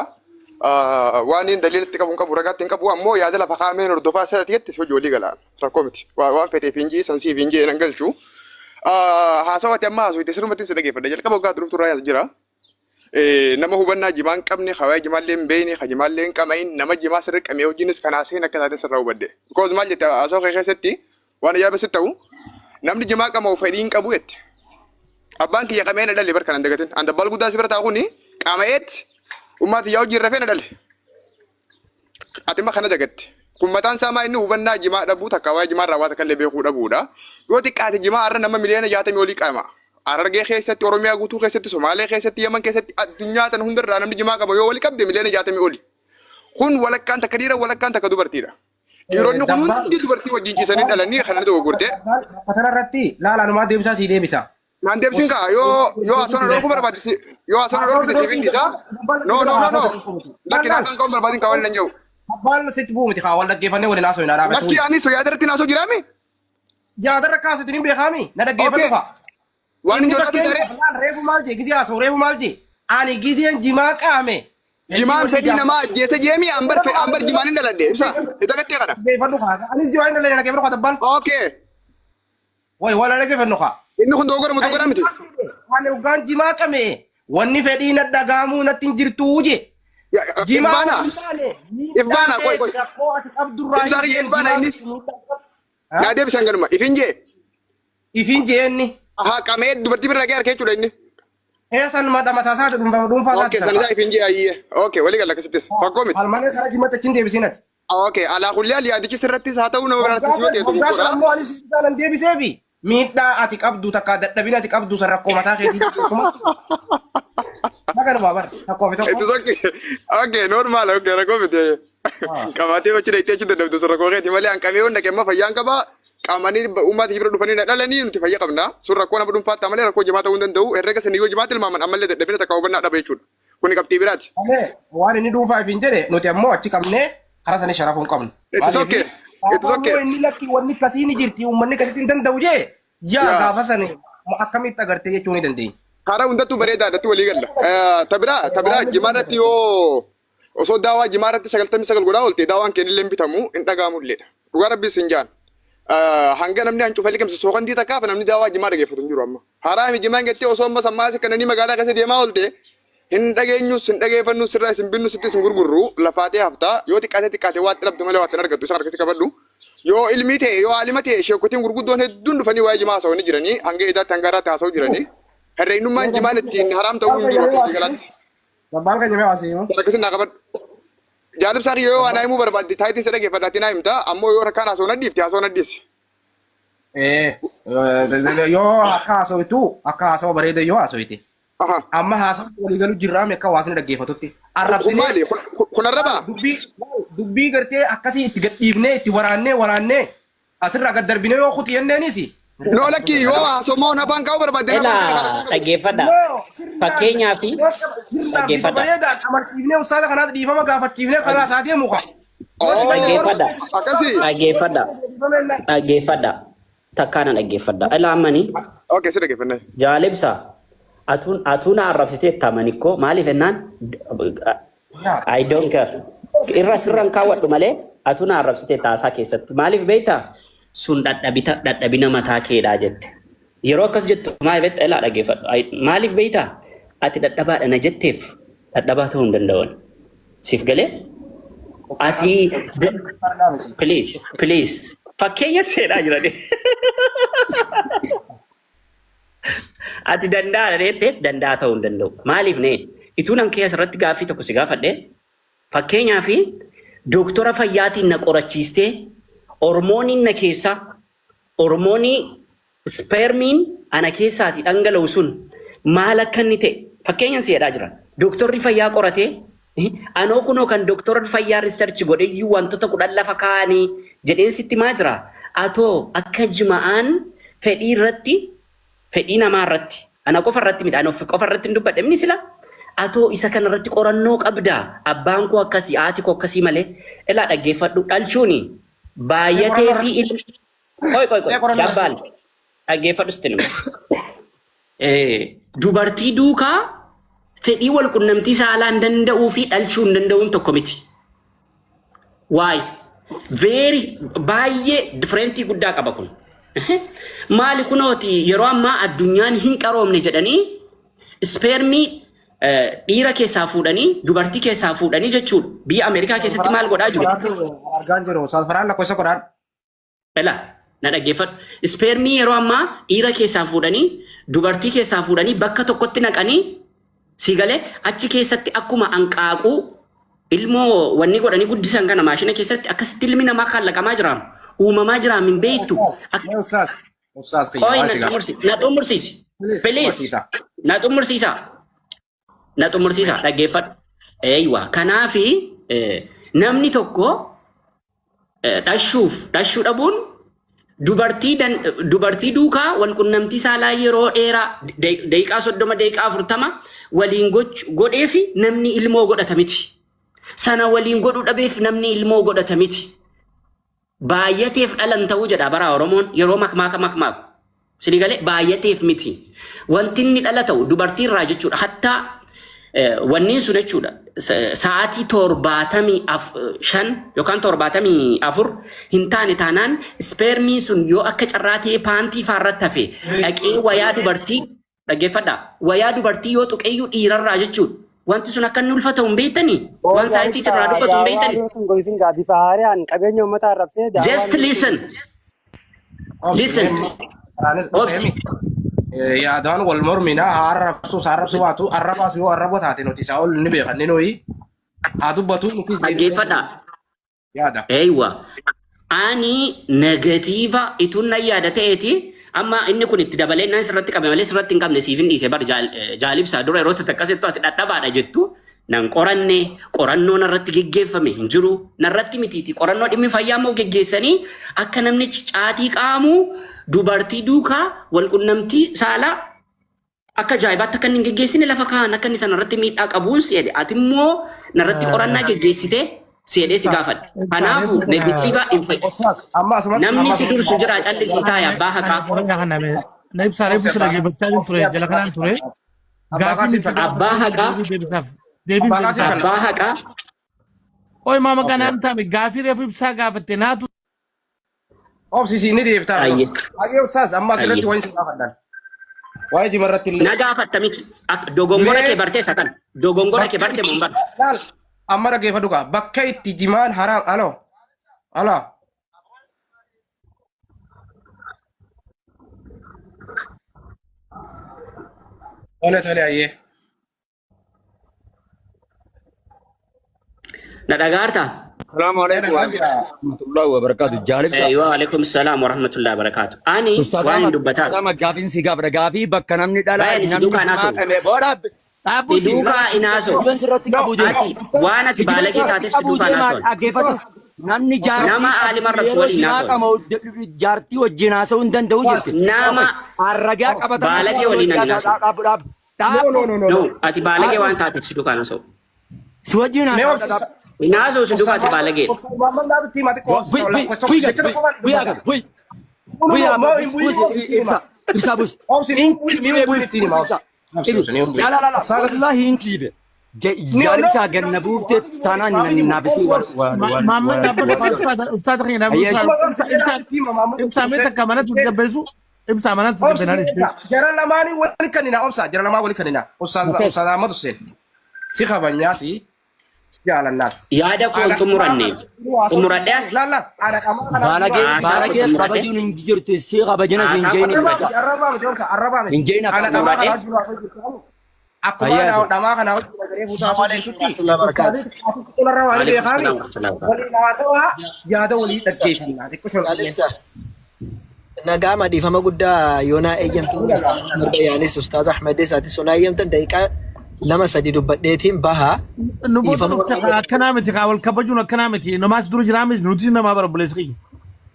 waan inni daliilatti qabu ragaatti hin qabu ammoo yaada lafa kaameen hordofaa isaatiitti hojii walii galaan rakkoo miti waan feeteef hinjii sansiif hinjii nan galchu haasawati amma haasawite sirumatti si dhaggeeffadhe jalqaba waggaa duruftu irraa jira nama hubannaa jimaa hin qabne hawaa jimaallee hin beekne hajimaallee hin qamain nama jimaa sirri qabee hojiinis kanaa seen akka taateen sirraa hubadde because maal jette haasawaa keessatti waan ajaa'ibaa sitti ta'u namni jimaa qaama fedhii hin qabu jette abbaan kiyya qamee na dhalle barka nan dagatin an dabbal guddaa si bira taa'u kuni qaama'eet ummaati yaa hojii rafee na dhalle ati ma kana dagatte kun mataan isaa maa inni hubannaa jimaa dhabuu takka waa jimaa irraa waa takka illee beekuu dhabuudha yoo xiqqaate jimaa irra nama miliyoona 60 olii qaama Harargee keessatti Oromiyaa guutuu keessatti Somaalee keessatti Yemen keessatti addunyaa tan hundarraa namni jimaa qaba yoo walii qabde miliyoona 60 oli kun walakkaan takka dhiira walakkaan takka dubartiidha. Dhiironni kun hundi dubartii wajjin ciisanii dhalanii kana dogoggortee. Kana irratti laalaanumaa deebisaa sii deebisa. Naan deebisuun kaa yoo asona dhorku barbaachisi yoo asona dhorku si findisa no lakki naa kan qabu barbaadin kaa waliin jiru. Abbaan sitti bu'u miti kaa wal dhaggeeffannee waliin haasoo hin dhaabatu. Lakki ani yaadarratti naasoo jiraami. Yaadarra kaasutti ni beekami na dhaggeeffatu kaa. Waan inni joodatti daree. Reefu maal jee gizee haasoo reefu maal jee ani gizeen jimaa qaame. Jimaan fedhii namaa ajjeese jeemi ambar jimaan hin daladhe ibsa ita gattee kana. Dhaggeeffannu kaa anis jimaa hin daladhe dhaggeeffannu kaa tabbaan. Okay. Way wala dhaggeeffannu kaa. Inni kun dogoggora mutu godha miti. Ani ugaan jimaa qame wanni fedhii na dhagaamuu natti hin jirtuu je. Jimaana. Ibbaana qoy. Ibbaana inni. Naa deebisan ganuma ifin jee. Ifin jee inni. Aha qamee dubartii bira dhagee harkee jechuudha inni. Eessan mataa isaati dhuunfaa isaati. Okay sanisaa ifin jee ayyee. Okay walii gala akkasittis fakkoo miti. Almalee karaa jimata achiin deebisinati. Okay alaa kulli ali yaadichi sirrattis haa ta'u nama biraattis yoo ta'e tokkodha. Hoggaas ammoo anis isaan deebiseefi. Miidhaa ati qabdu takka dadhabina ati qabdu san rakkoo mataa keetii tokkumatti. Nagaruma bar tokkoo fi tokko. Okay normal okay rakkoo miti. Qabaatee wajjin itti achi dadhabdu sun rakkoo keetii malee hanqamee hunda qemma fayyaan qabaa. Qaamanii ummata bira dhufanii na dhalanii nuti fayya qabna. Sun rakkoo nama dhuunfaatti malee rakkoo jimaa ta'uu hin danda'u. Herrega sanii yoo jimaatti ilmaaman ammallee dadhabina takka hubannaa dhaba jechuudha. Kuni qabxii biraati. Waan inni dhuunfaa ifin jedhe nuti ammoo achi qabnee karaa sanii sharafuu hin qabnu. It's okay. It's okay. Inni lakki wanni kasii ni jirti uummanni kasitti hin danda'u jee yaa gaafa sanii akkamitti agartee jechuu ni dandeenya. karaa hundattuu bareedaadhatti walii galla. Tabira jimaadhatti yoo osoo daawaa jimaadhatti 99 godhaa oolte daawaan keenillee bitamu hin dhagaamulleedha. Dhugaa rabbiis hin jaan. Hanga namni hancufa liqimsa sookandii takkaaf namni daawaa jimaa dhageeffatu hin jiru amma. Haraami jimaan gettee osoo amma sammaasi kananii magaalaa keessa deemaa oolte hin dhageenyus hin dhageeffannus sirraa isin binnu sitti isin gurgurru lafaatee haftaa yoo xiqqaate waatti dhabdu malee waatti argattu isaan harkatti qabadhu. Yoo ilmii ta'e yoo haalima ta'e sheekotiin gurguddoon hedduun dhufanii waa'ee jimaa haasawanii jiranii hanga idaatti hanga irraatti haasawuu jiranii. Herreennummaan jimaan ittiin haraam ta'uu hin jiru akka galaatti. Babbaan kan nyamee waasiimu. Akkasii naa qabadhu. Jaalib saari yoo waan himuu barbaadde taayitiin sadha geeffadhaatti naa himta ammoo yoo rakkaan haasawuu nadhiifti haasawuu nadhiisi. Yoo akka haasawitu akka haasawa bareeda yoo haasawite. Amma haasawa walii galu jirraame akka hawaasni dhaggeeffatutti. Maali kun arrabaa? Dubbii gartee akkasii itti gadhiifnee itti waraannee asirraa gad darbinee yoo kuti jenneenisi. No lakki yoo haasomoon afaan kaa'uu barbaadde dhaggeeffadha. Fakkeenyaa fi dhaggeeffadha. Bareeda amarsiifnee uffata kanaatti dhiifama gaafachiifnee karaa isaatii muka. Dhaggeeffadha. Akkasii. Dhaggeeffadha. Takkaana dhaggeeffadha. Ilaammanii. Okay, si dhaggeeffannaa. Jaalibsa. Atuun arrabsitee taamanikoo maaliif ennaan? I don't care. Irra sirran kaawwadhu malee atuun arrabsitee taasaa keessatti maaliif beektaa? Sun dadhabina mataa keedhaa jette. Yeroo akkas jettu maal beektaa ilaa dhaggeeffadhu. Maaliif beektaa? Ati dadhabaadha na jetteef dadhabaa ta'uu hin danda'an. Siif galee? Ati please fakkeenya seenaa jirani. Ati danda'a reettee danda'a ta'uu hin danda'u. Maaliif nee? Ituun an keessa irratti gaaffii tokko si gaafadhee fakkeenyaa fi dooktora fayyaatiin na qorachiistee hormooniin na keessa hormoonii spermiin ana keessaati dhangala'u sun maal akka inni ta'e fakkeenyaan si'edhaa jira. Dooktorri fayyaa qoratee anoo kunoo kan dooktorri fayyaa riisarchi godheyyuu wantoota 10 lafa kaa'anii jedheen sitti maa jira. Atoo akka jima'aan fedhii namaa irratti ana qofa irratti midhaan of qofa irratti hin dubbadhe inni sila. Atoo isa kana irratti qorannoo qabdaa abbaan koo akkasii haati koo akkasii malee ilaa dhaggeeffadhu dhalchuuni. Baay'atee fi dabbaal dhaggeeffadhu sitti nima. Dubartii duukaa fedhii wal qunnamtii saalaan danda'uu fi dhalchuu hin danda'uun tokko miti. Waay baay'ee differentii guddaa qaba kun. Maali kunooti yeroo ammaa addunyaan hin qaroomne jedhanii spermii dhiira keessaa fuudhanii dubartii keessaa fuudhanii jechuudha. Biyya Ameerikaa keessatti maal godhaa jiru? Argaan jiru saasfaraan lakkoofsa godhaan. Bela na dhaggeeffadhu. Spermii yeroo ammaa dhiira keessaa fuudhanii dubartii keessaa fuudhanii bakka tokkotti naqanii si galee achi keessatti akkuma hanqaaquu ilmoo wanni godhanii guddisan kana maashina keessatti akkasitti ilmi namaa kaallaqamaa jiraam. Uumamaa jiraam hin beektu. Na xumursiisi. Please. Na xumursiisa. Na xumursiisa dhaggeeffadhu. Eeywa kanaafi namni tokko dhashuu dhabuun dubartii duukaa wal qunnamtii saalaa yeroo dheeraa daqiiqaa 30 daqiiqaa 40 waliin godhee fi namni ilmoo godhata miti. Sana waliin godhuu dhabeef namni ilmoo godhata miti. Baay'ateef dhalan ta'uu jedha bara Oromoon yeroo makmaaku. Sini galee baay'ateef miti. Wanti inni dhala ta'u dubartii irraa jechuudha. Hattaa wanni sun jechuudha. Sa'aatii 75 yookaan 74 hin taane taanaan spermiin sun yoo akka carraa ta'ee paantii faarratti hafe dhaqee wayaa dubartii dhaggeeffadha. Wayaa dubartii yoo tuqeeyyuu dhiirarraa jechuudha. Wanti sun akka inni ulfata hin beektanii? Waan sa'aatii irraa dubbatu hin beektanii? Just listen. Obsi. Yaadaan wal mormina arrabsu baatu arrabaas yoo arraba taate nuti isaa ol ni beekanne nuyi haa dubbatu nuti dhaggeeffadha. Yaada. Eeywa. Ani negatiiva ituun na yaada ta'eeti amma inni kun itti dabalee naan sirratti qabe malee sirratti hin qabne siif hin dhiise bar jaalibsaa dura yeroo takkasitti ati dhadhabaadha jettu nan qorannoo narratti geggeeffame hin jiru narratti mitiiti qorannoo dhimmi fayyaa immoo geggeessanii akka namni caatii qaamu dubartii duukaa wal qunnamtii saalaa akka ajaa'ibaatti akka inni hin geggeessine lafa kaa'an akka inni sanarratti miidhaa qabuun seede ati immoo narratti qorannaa geggeessite seedee si gaafadha. Kanaafuu negatiiva hin fayyadu. Namni si dursu jira callisii taa'e abbaa haqaa. Na ibsaa reefu sila geeffachaa jiru ture jala kanaan ture. Abbaa haqaa. Abbaa haqaa. Oi mama kanaan taame gaafii reefu ibsaa gaafatte naatu. Obsisiin ni deebtaa. Agee Ustaaz amma asirratti waan isin gaafadhan. Waa'ee jimarratti illee. Na gaafatta miti. Dogongora kee bartee isa kan. Dogongora kee bartee mun bara. Laal amma dhaggeeffadhu kaa bakka itti jimaan haraam aloo. Tole ayyee. Na dhagaartaa? السلام عليكم ورحمة الله وبركاته. جالب أيوة وعليكم السلام ورحمة الله وبركاته. أني وين دبتات؟ أنا مجافين سيجاب رجافي بكنا من دلالة. باين سيدوكا ناسو. سيدوكا إناسو. أتي وانا تبالغي تاتي سيدوكا ناسو. نمني جارتي. نما عالم الرسول ناسو. كم جارتي وجناسو ندن دوجت. نما الرجاء أبدا. بالغي ولينا ناسو. No. أتي بالغي وان تاتي سيدوكا ناسو. سوجينا. Inazo siduka ati balage. Jalan nas. Yaada ko tumuranne. Tumuradde? Lala, ada kamu Balage kabajun injirte si kabajana sinjeni. Araba. Injeni Anak kamu aku mana nama kan aku dari Musa warahmatullahi wabarakatuh. Alibsa. Nagama di fama guddaa yoonaa eeyyamtuu Ustaaz Ustaaz Ahmedis ati sunaa eeyyamtan daqiiqaa lama sadi dubbadheetiin bahaa. Akkanaa miti kaawal kabajuun akkanaa miti namaas dura jiraa miti nuti namaa bara buleessa qiyya.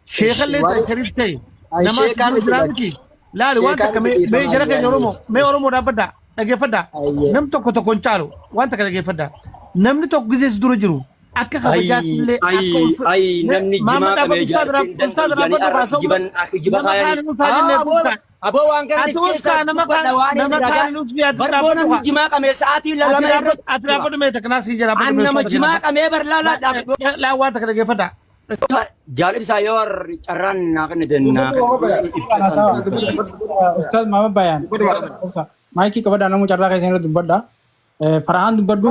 Sheekallee shariif ta'e namaas dura jiraa miti. Laali waan takka mee jara keenya Oromoo dhaabbadhaa dhageeffadhaa. Nam tokko tokkoon caalu waan takka dhageeffadhaa. Namni tokko gizees dura jiru. Akka kabajaattillee namni jimaa qabee jaartiin jiban aboo waan kana keessa nama kaan nuti barboo namni jimaa qabee sa'aatii lama irratti ati dhaabbatu mee takka naasii jira nama jimaa qabee barlaala laa waan takka dhageeffadhaa. Jaalib isaa yoo carraan naa kan dennaa Ustaz Mama Bayan. Maiki kepada namu carra kaisa ini dubbadda. Farahan dubbaddu.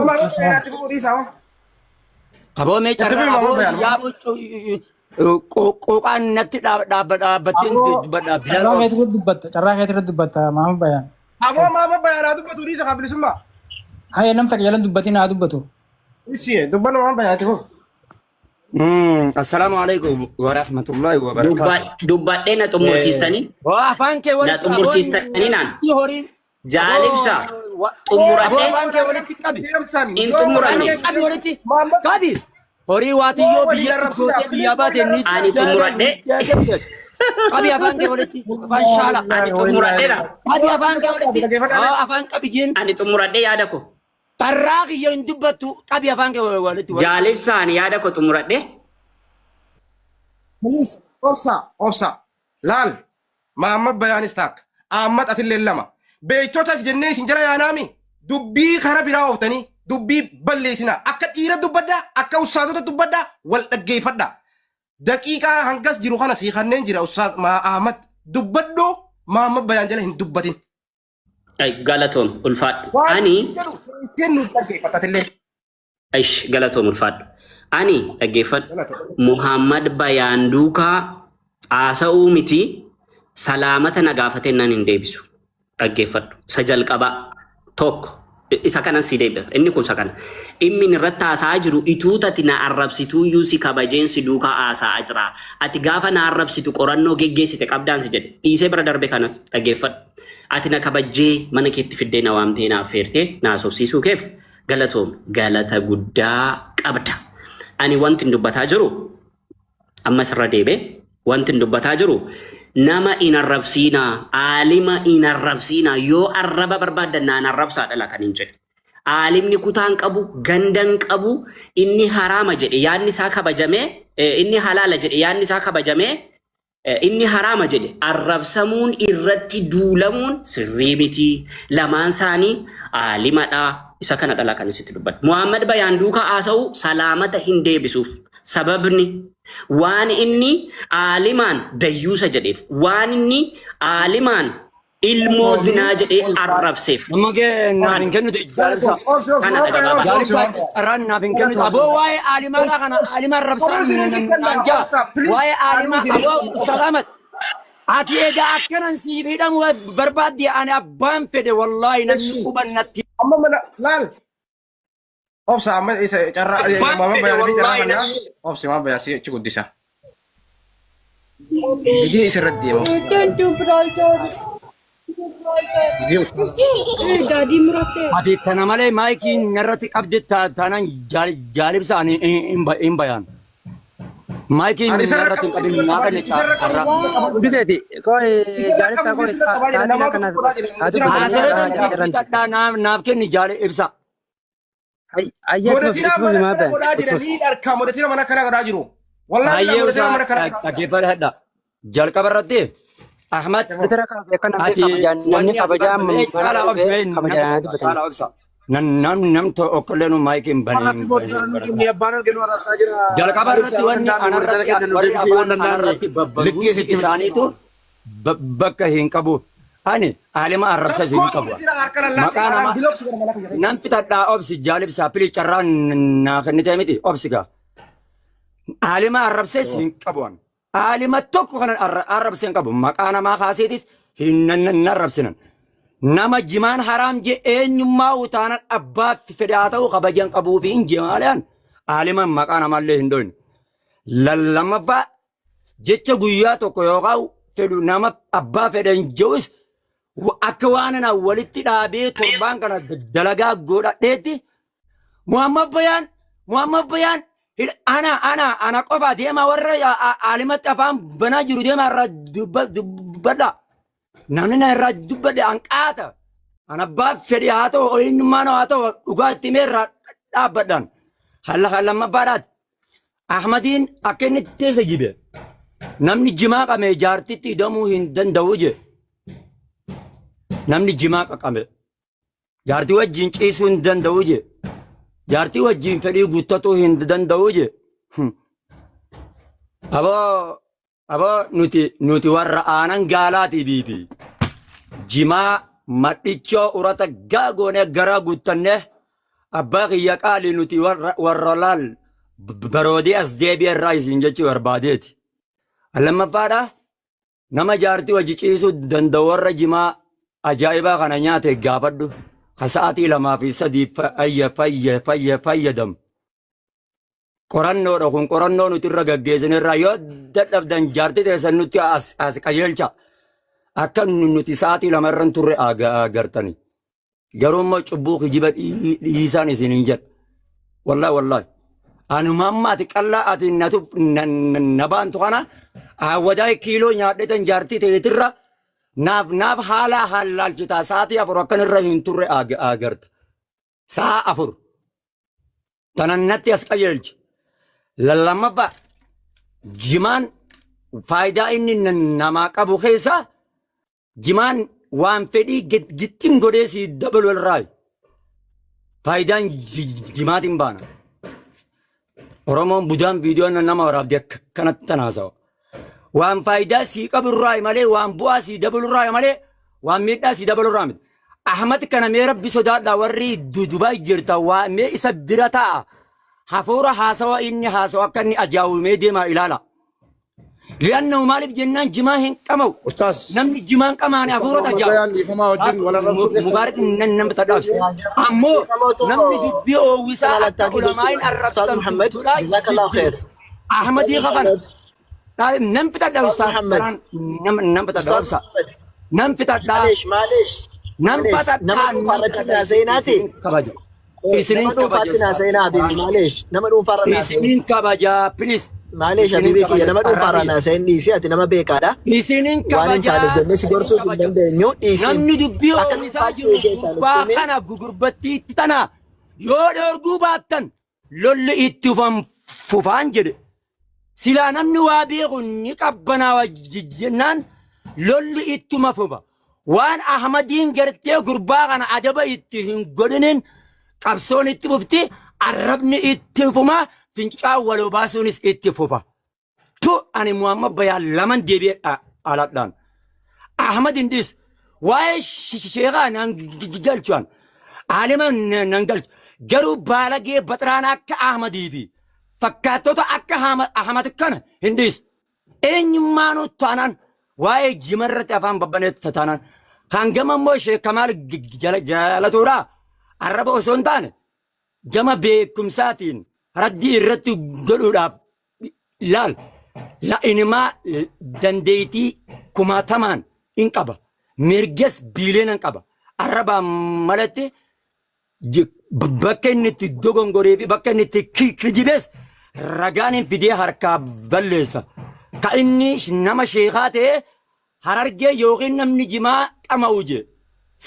Aboo mee carraa aboo yaaboo qooqaan natti dhaabbateen dubbadha. Carra kaisa dubbatta Mama Bayan. Aboo Mama Bayan adu batu di sakabli semua. Hai enam tak jalan dubbatin adu batu. Isi dubban Mama Bayan tu. Assalamu alaikum warahmatullahi wabarakatuh. Dubbadhee na xumursiistanii? Afaan kee Na xumursiistanii naan? horii Jaalibsa xumuradhee in xumuranne Kadi horii waatiyyoo biyya baate ni ani xumuradhee qabi afaan kee walitti afaan shaala ani xumuradheedha qabi afaan kee walitti afaan qabi jeen ani xumuradhee yaada ko tarraa kiyya hin dubbattu qabi afaan kee walitti jaalibsaan yaada ko xumuradhee Please, obsa. Lal, Mama Bayan istak. Amat atil lama. Beechota jennee isin jala yaanaami dubbii kara biraa ooftanii dubbii balleessina akka dhiira dubbadda akka ustaazota dubbadda wal dhaggeeffadha daqiiqaa hangas jiru kana sii kanneen jira ustaaz Ahmad dubbaddo Mama Bayan jala hin dubbatin. Galatoom ulfaadhu ani seennu dhaggeeffattatillee. Aish galatoom ulfaadhu ani dhaggeeffadhu Muhammad Bayan duukaa haasa'uu miti salaamata nagaafatee nan hin deebisu. Dhaggeeffadhu isa jalqabaa tokko isa kanan si deebisa inni kun isa kana inni irratti haasa'aa jiru ituutati na arrabsituu iyyuu si kabajeen si duukaa haasa'aa jira ati gaafa na arrabsitu qorannoo geggeessite qabdaan si jedhe dhiisee bira darbe kanas dhaggeeffadhu ati na kabajjee mana keetti fiddee na waamtee na affeertee na haasofsiisuu keef galatoom galata guddaa qabda ani wanti hin dubbataa jiru ammas irra deebee wanti hin dubbataa jiru nama inarrabsiina alima inarrabsiina yoo arraba barbaadan naan arrabsaadha kan hin jedhe alimni kutaan qabu gandan qabu inni haraama jedhe yaadni isaa kabajame inni halaala jedhe yaadni isaa kabajame inni haraama jedhe arrabsamuun irratti duulamuun sirrii miti lamaan isaanii aalimadha isa kana dhala kan isitti dubbatu Muhammad Bayaan duukaa haasa'u salaamata hin deebisuuf sababni waan inni aalimaan dayyuusa jedheef waan inni aalimaan ilmoo zinaa jedhee arrabseef Namage naan kennu jaalisa. kana dhagaba Jaalisa ran naaf hin kennu. Aboo waa'ee aalimaa kana aalimaa arrabsaa naan jaa. Waa'ee aalimaa aboo salaamat. Ati egaa akkanan siif hidhamu barbaaddi ani abbaan fedhe wallaahi namni qubannatti. Amma mana laal. Obsa amma isa carraa mama bayaan fi carraa kana obsi mama bayaan si achi guddisa. Video isirratti deemu. Video Ati tana malee maayikiin narratti qabdi taanaan jaalibsa ani hin bayaan. Maayikiin narratti qabdi nyaata jecha arra. Biseti kau jadi tak kau Asirratti naaf kenni jaalibsa. ayat itu lima ben. Leader kamu dah tidak mana kana kada jiru. Wallahi Ayyee tidak mana kana. dhaggeeffata hedda. Jalqaba irratti Ahmad Kita kan bekan ati namni kabajaan caalaa obseen kabajaan itu betul. caalaa obsa. Nam okkoleenu maayikiin banii. Jalqaba irratti wanni anarratti warri afaan anarratti babbaluun isaaniitu bakka hin qabu. Ani alima arrabsa hin qabu. Maqaa nama nan fitadhaa obsi jaalibsaa pilii carraa naa kennite miti obsigaa. Alima arrabses hin qabu. Alima tokko kan arrabse hin qabu. Maqaa namaa kaaseetis hin arrabsinan. Nama jimaan haraam je eenyummaa utaanan abbaatti fedhaa ta'u kabajan qabuu fi hin jimaalaan aliman maqaa namallee hin dhoyne. Lallamabbaa jecha guyyaa tokko yookaan fedhu nama abbaa fedhan je'us akka waan ana walitti dhaabee torbaan kana dalagaa godhadheetti Muhammad Bayaan ana qofa deema warra alimatti afaan banaa jiru deema irraa dubbadha. Namni na irraa dubbadhe hanqaata. Ana abbaa fedhe haa ta'u eenyummaan haa ta'u dhugaa itti mee irraa dhaabbadhaan. Lammaffadhaati. Ahmadiin akka inni itti hijibe. Namni jimaa qame jaartitti hidhamuu hin danda'u je. Namni jimaa qaqame. Jaartii wajjin ciisuu hin danda'u je. Jaartii wajjin fedhii guuttatuu hin danda'u je. Aboo nuti warra aanan gaalaatii biifi. Jimaa madhichoo urata gaagoonee garaa guuttannee abbaa kiyya qaalii nuti warra laal baroodii as deebi'e irraa isin jechuu barbaadeeti. Lammaffaadha nama jaartii wajji ciisuu danda'u warra jimaa ajaa'ibaa kana nyaate gaafadhu. Kasa'aatii 2 fi 3 fayyadamu. Qorannoodha kun qorannoo nuti irra gaggeessinirraa yoo dadhabdan jaartii teessan nuti as qajeelcha. Akka nuti sa'aatii 2 irran turre agartani. Garuu immoo cubbuu kijiba dhiisaan isin hin jedha. Wallaahi. Anuma ammaati qallaa ati na baantu kana wadaa kiiloo nyaadhetan jaartii teetirra naaf haala haalaalchitaa sa'aatii 4 akkan irra hin turre agarta. Sa'a 4. Tanan natti as qajeelcha. Lammaffaa jimaan faayidaa inni namaa qabu keessa jimaan waan fedhii gixxin godhee si dabalu irraa faayidaan jimaatiin baana. Oromoon budaan viidiyoo nama waraabdee akkanatti tanaasawa. Waan faayidaa si qabu irraa malee waan bu'aa si dabalu irraa malee waan miidhaa si dabalu irraa miti. Ahmad kana mee rabbi sodaadhaa warri Dubaay jirta waa mee isa bira ta'a. Hafuura haasawa inni haasawa akka inni ajaa'ibee deemaa ilaala. Li'aannahu maaliif jennaan jimaa hin qamawu. Namni jimaan qamaan hafuura ajaa'u. Mubaarak nama tadhaabse. Ammoo namni dubbii oowwisaa akka ulamaa'in arrabsan Ahmadii qaban. Nam fitadhaabsa. Nam fitadhaabsa. Nam fitadhaabsa. Nam fitadhaabsa. Isinin kabaja, please. Maaleesh habibii kiyya nama dhuunfaarraa naasa'in dhiisii ati nama beekaadha. Isinin Waan hin taane jennee si gorsuuf hin dandeenyu dhiisii. Namni dubbii oomishaa jiru gubbaa kana gugurbattiitti tana yoo dhorguu baattan lolli itti fufaan jedhe. silaa namni waa beeku ni qabbanaa wajjijjennaan lolli ittuma fufa waan ahmadiin gartee gurbaa kana adaba itti hin godhinin qabsoon itti fufti arrabni itti fuma fincaa waloo baasuunis itti fufa tu ani muhammad bayaan laman deebi'ee aladhaan ahmad indis waa'ee sheekaa nan galchuan alima nan galchu garuu baalagee baxraan akka ahmadii fi fakkaatota akka ahmad kana hindis eenyummaanu taanaan waa'ee jimarratti afaan babbaneetta taanaan kan gama immoo sheek kamaal jaalatuudha arraba osoo hin taane gama beekumsaatiin raddii irratti godhuudhaaf laal la'inimaa dandeetii kumaatamaan in qaba mirgas biileen in qaba arrabaa malatti bakka inni itti dogongoree fi bakka inni itti kijibees ragaan hin fidee harkaa balleessa ka inni nama sheekaa ta'e harargee yookiin namni jimaa qama'u je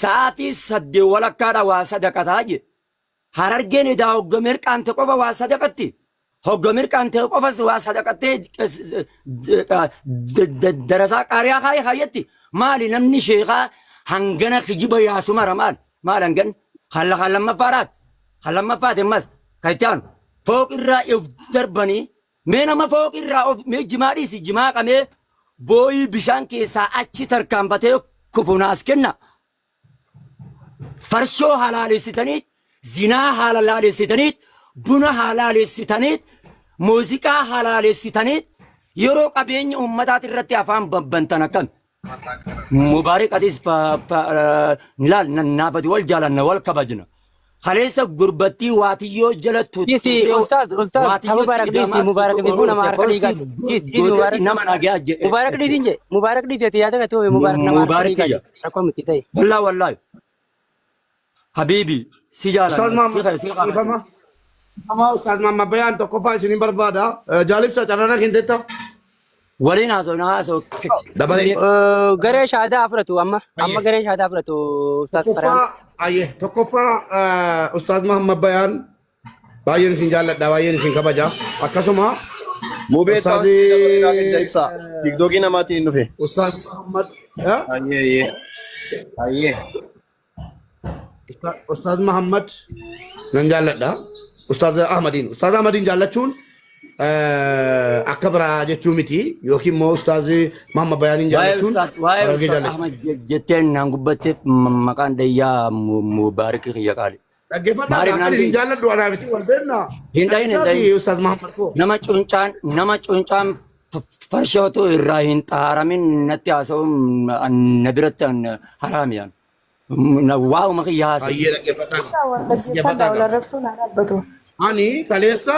sa'aatii 8 walakkaadha waa sadaqataa je harargeen edaa hoggamir qaante qofa waa sadaqatti hoggamir qaante qofas waa sadaqattee darasaa qaariyaa kaayetti maali namni sheekaa hangana kijiba yaasumara maal hangan halamaffaat ammas kaytaan fooq irraa of darbanii mee nama fooq irraa of mee jimaa dhiisi jimaa qamee booyii bishaan keessaa achi tarkaanfatee kufunaas kenna farshoo halaalessitaniit zinaa halaalessitaniit buna halaalessitaniit muuziqaa halaalessitaniit yeroo qabeenya ummataat irratti afaan babbantan akkam mubaarik atis laal naafati wal jaalanna wal kabajna خليسة قربتي واتيو جلت يسي أستاذ مبارك ديتي مبارك ديتي أنا ما أعرف ليك يسي مبارك نما ناجي مبارك ديتي مبارك ديتي يا ترى تو مبارك نما مبارك يا رقم كتير والله حبيبي سيجارة أستاذ ماما أستاذ ماما بيان تو كوفا سنين بربادا جالب ساترانا كنتتا ولين هذا دبلي قريش هذا أفرتو أما قريش هذا أفرتو أستاذ فران أيه تو كوفا أستاذ محمد بيان باين سنجال دواين سنكبجا أكاسوما موبي أستاذ تيكدوكي نماتي نوفي أستاذ محمد أيه أستاذ محمد ننجال دا أستاذ أحمدين جالتشون أكبر جتومتي يوكي مو أستاذ محمد بيانين جالتشون واي أستاذ أحمد جتين نانقبت مكان ديا مبارك يا قالي ماري نانجي جالت دوانا بسي والبينا هنداين أستاذ محمد كو nama cuuncaan farshootu irraa hin xaaramin natti haasa'uun nabiratti haraamiyaan waa'uma qiyyaasa ani kaleessa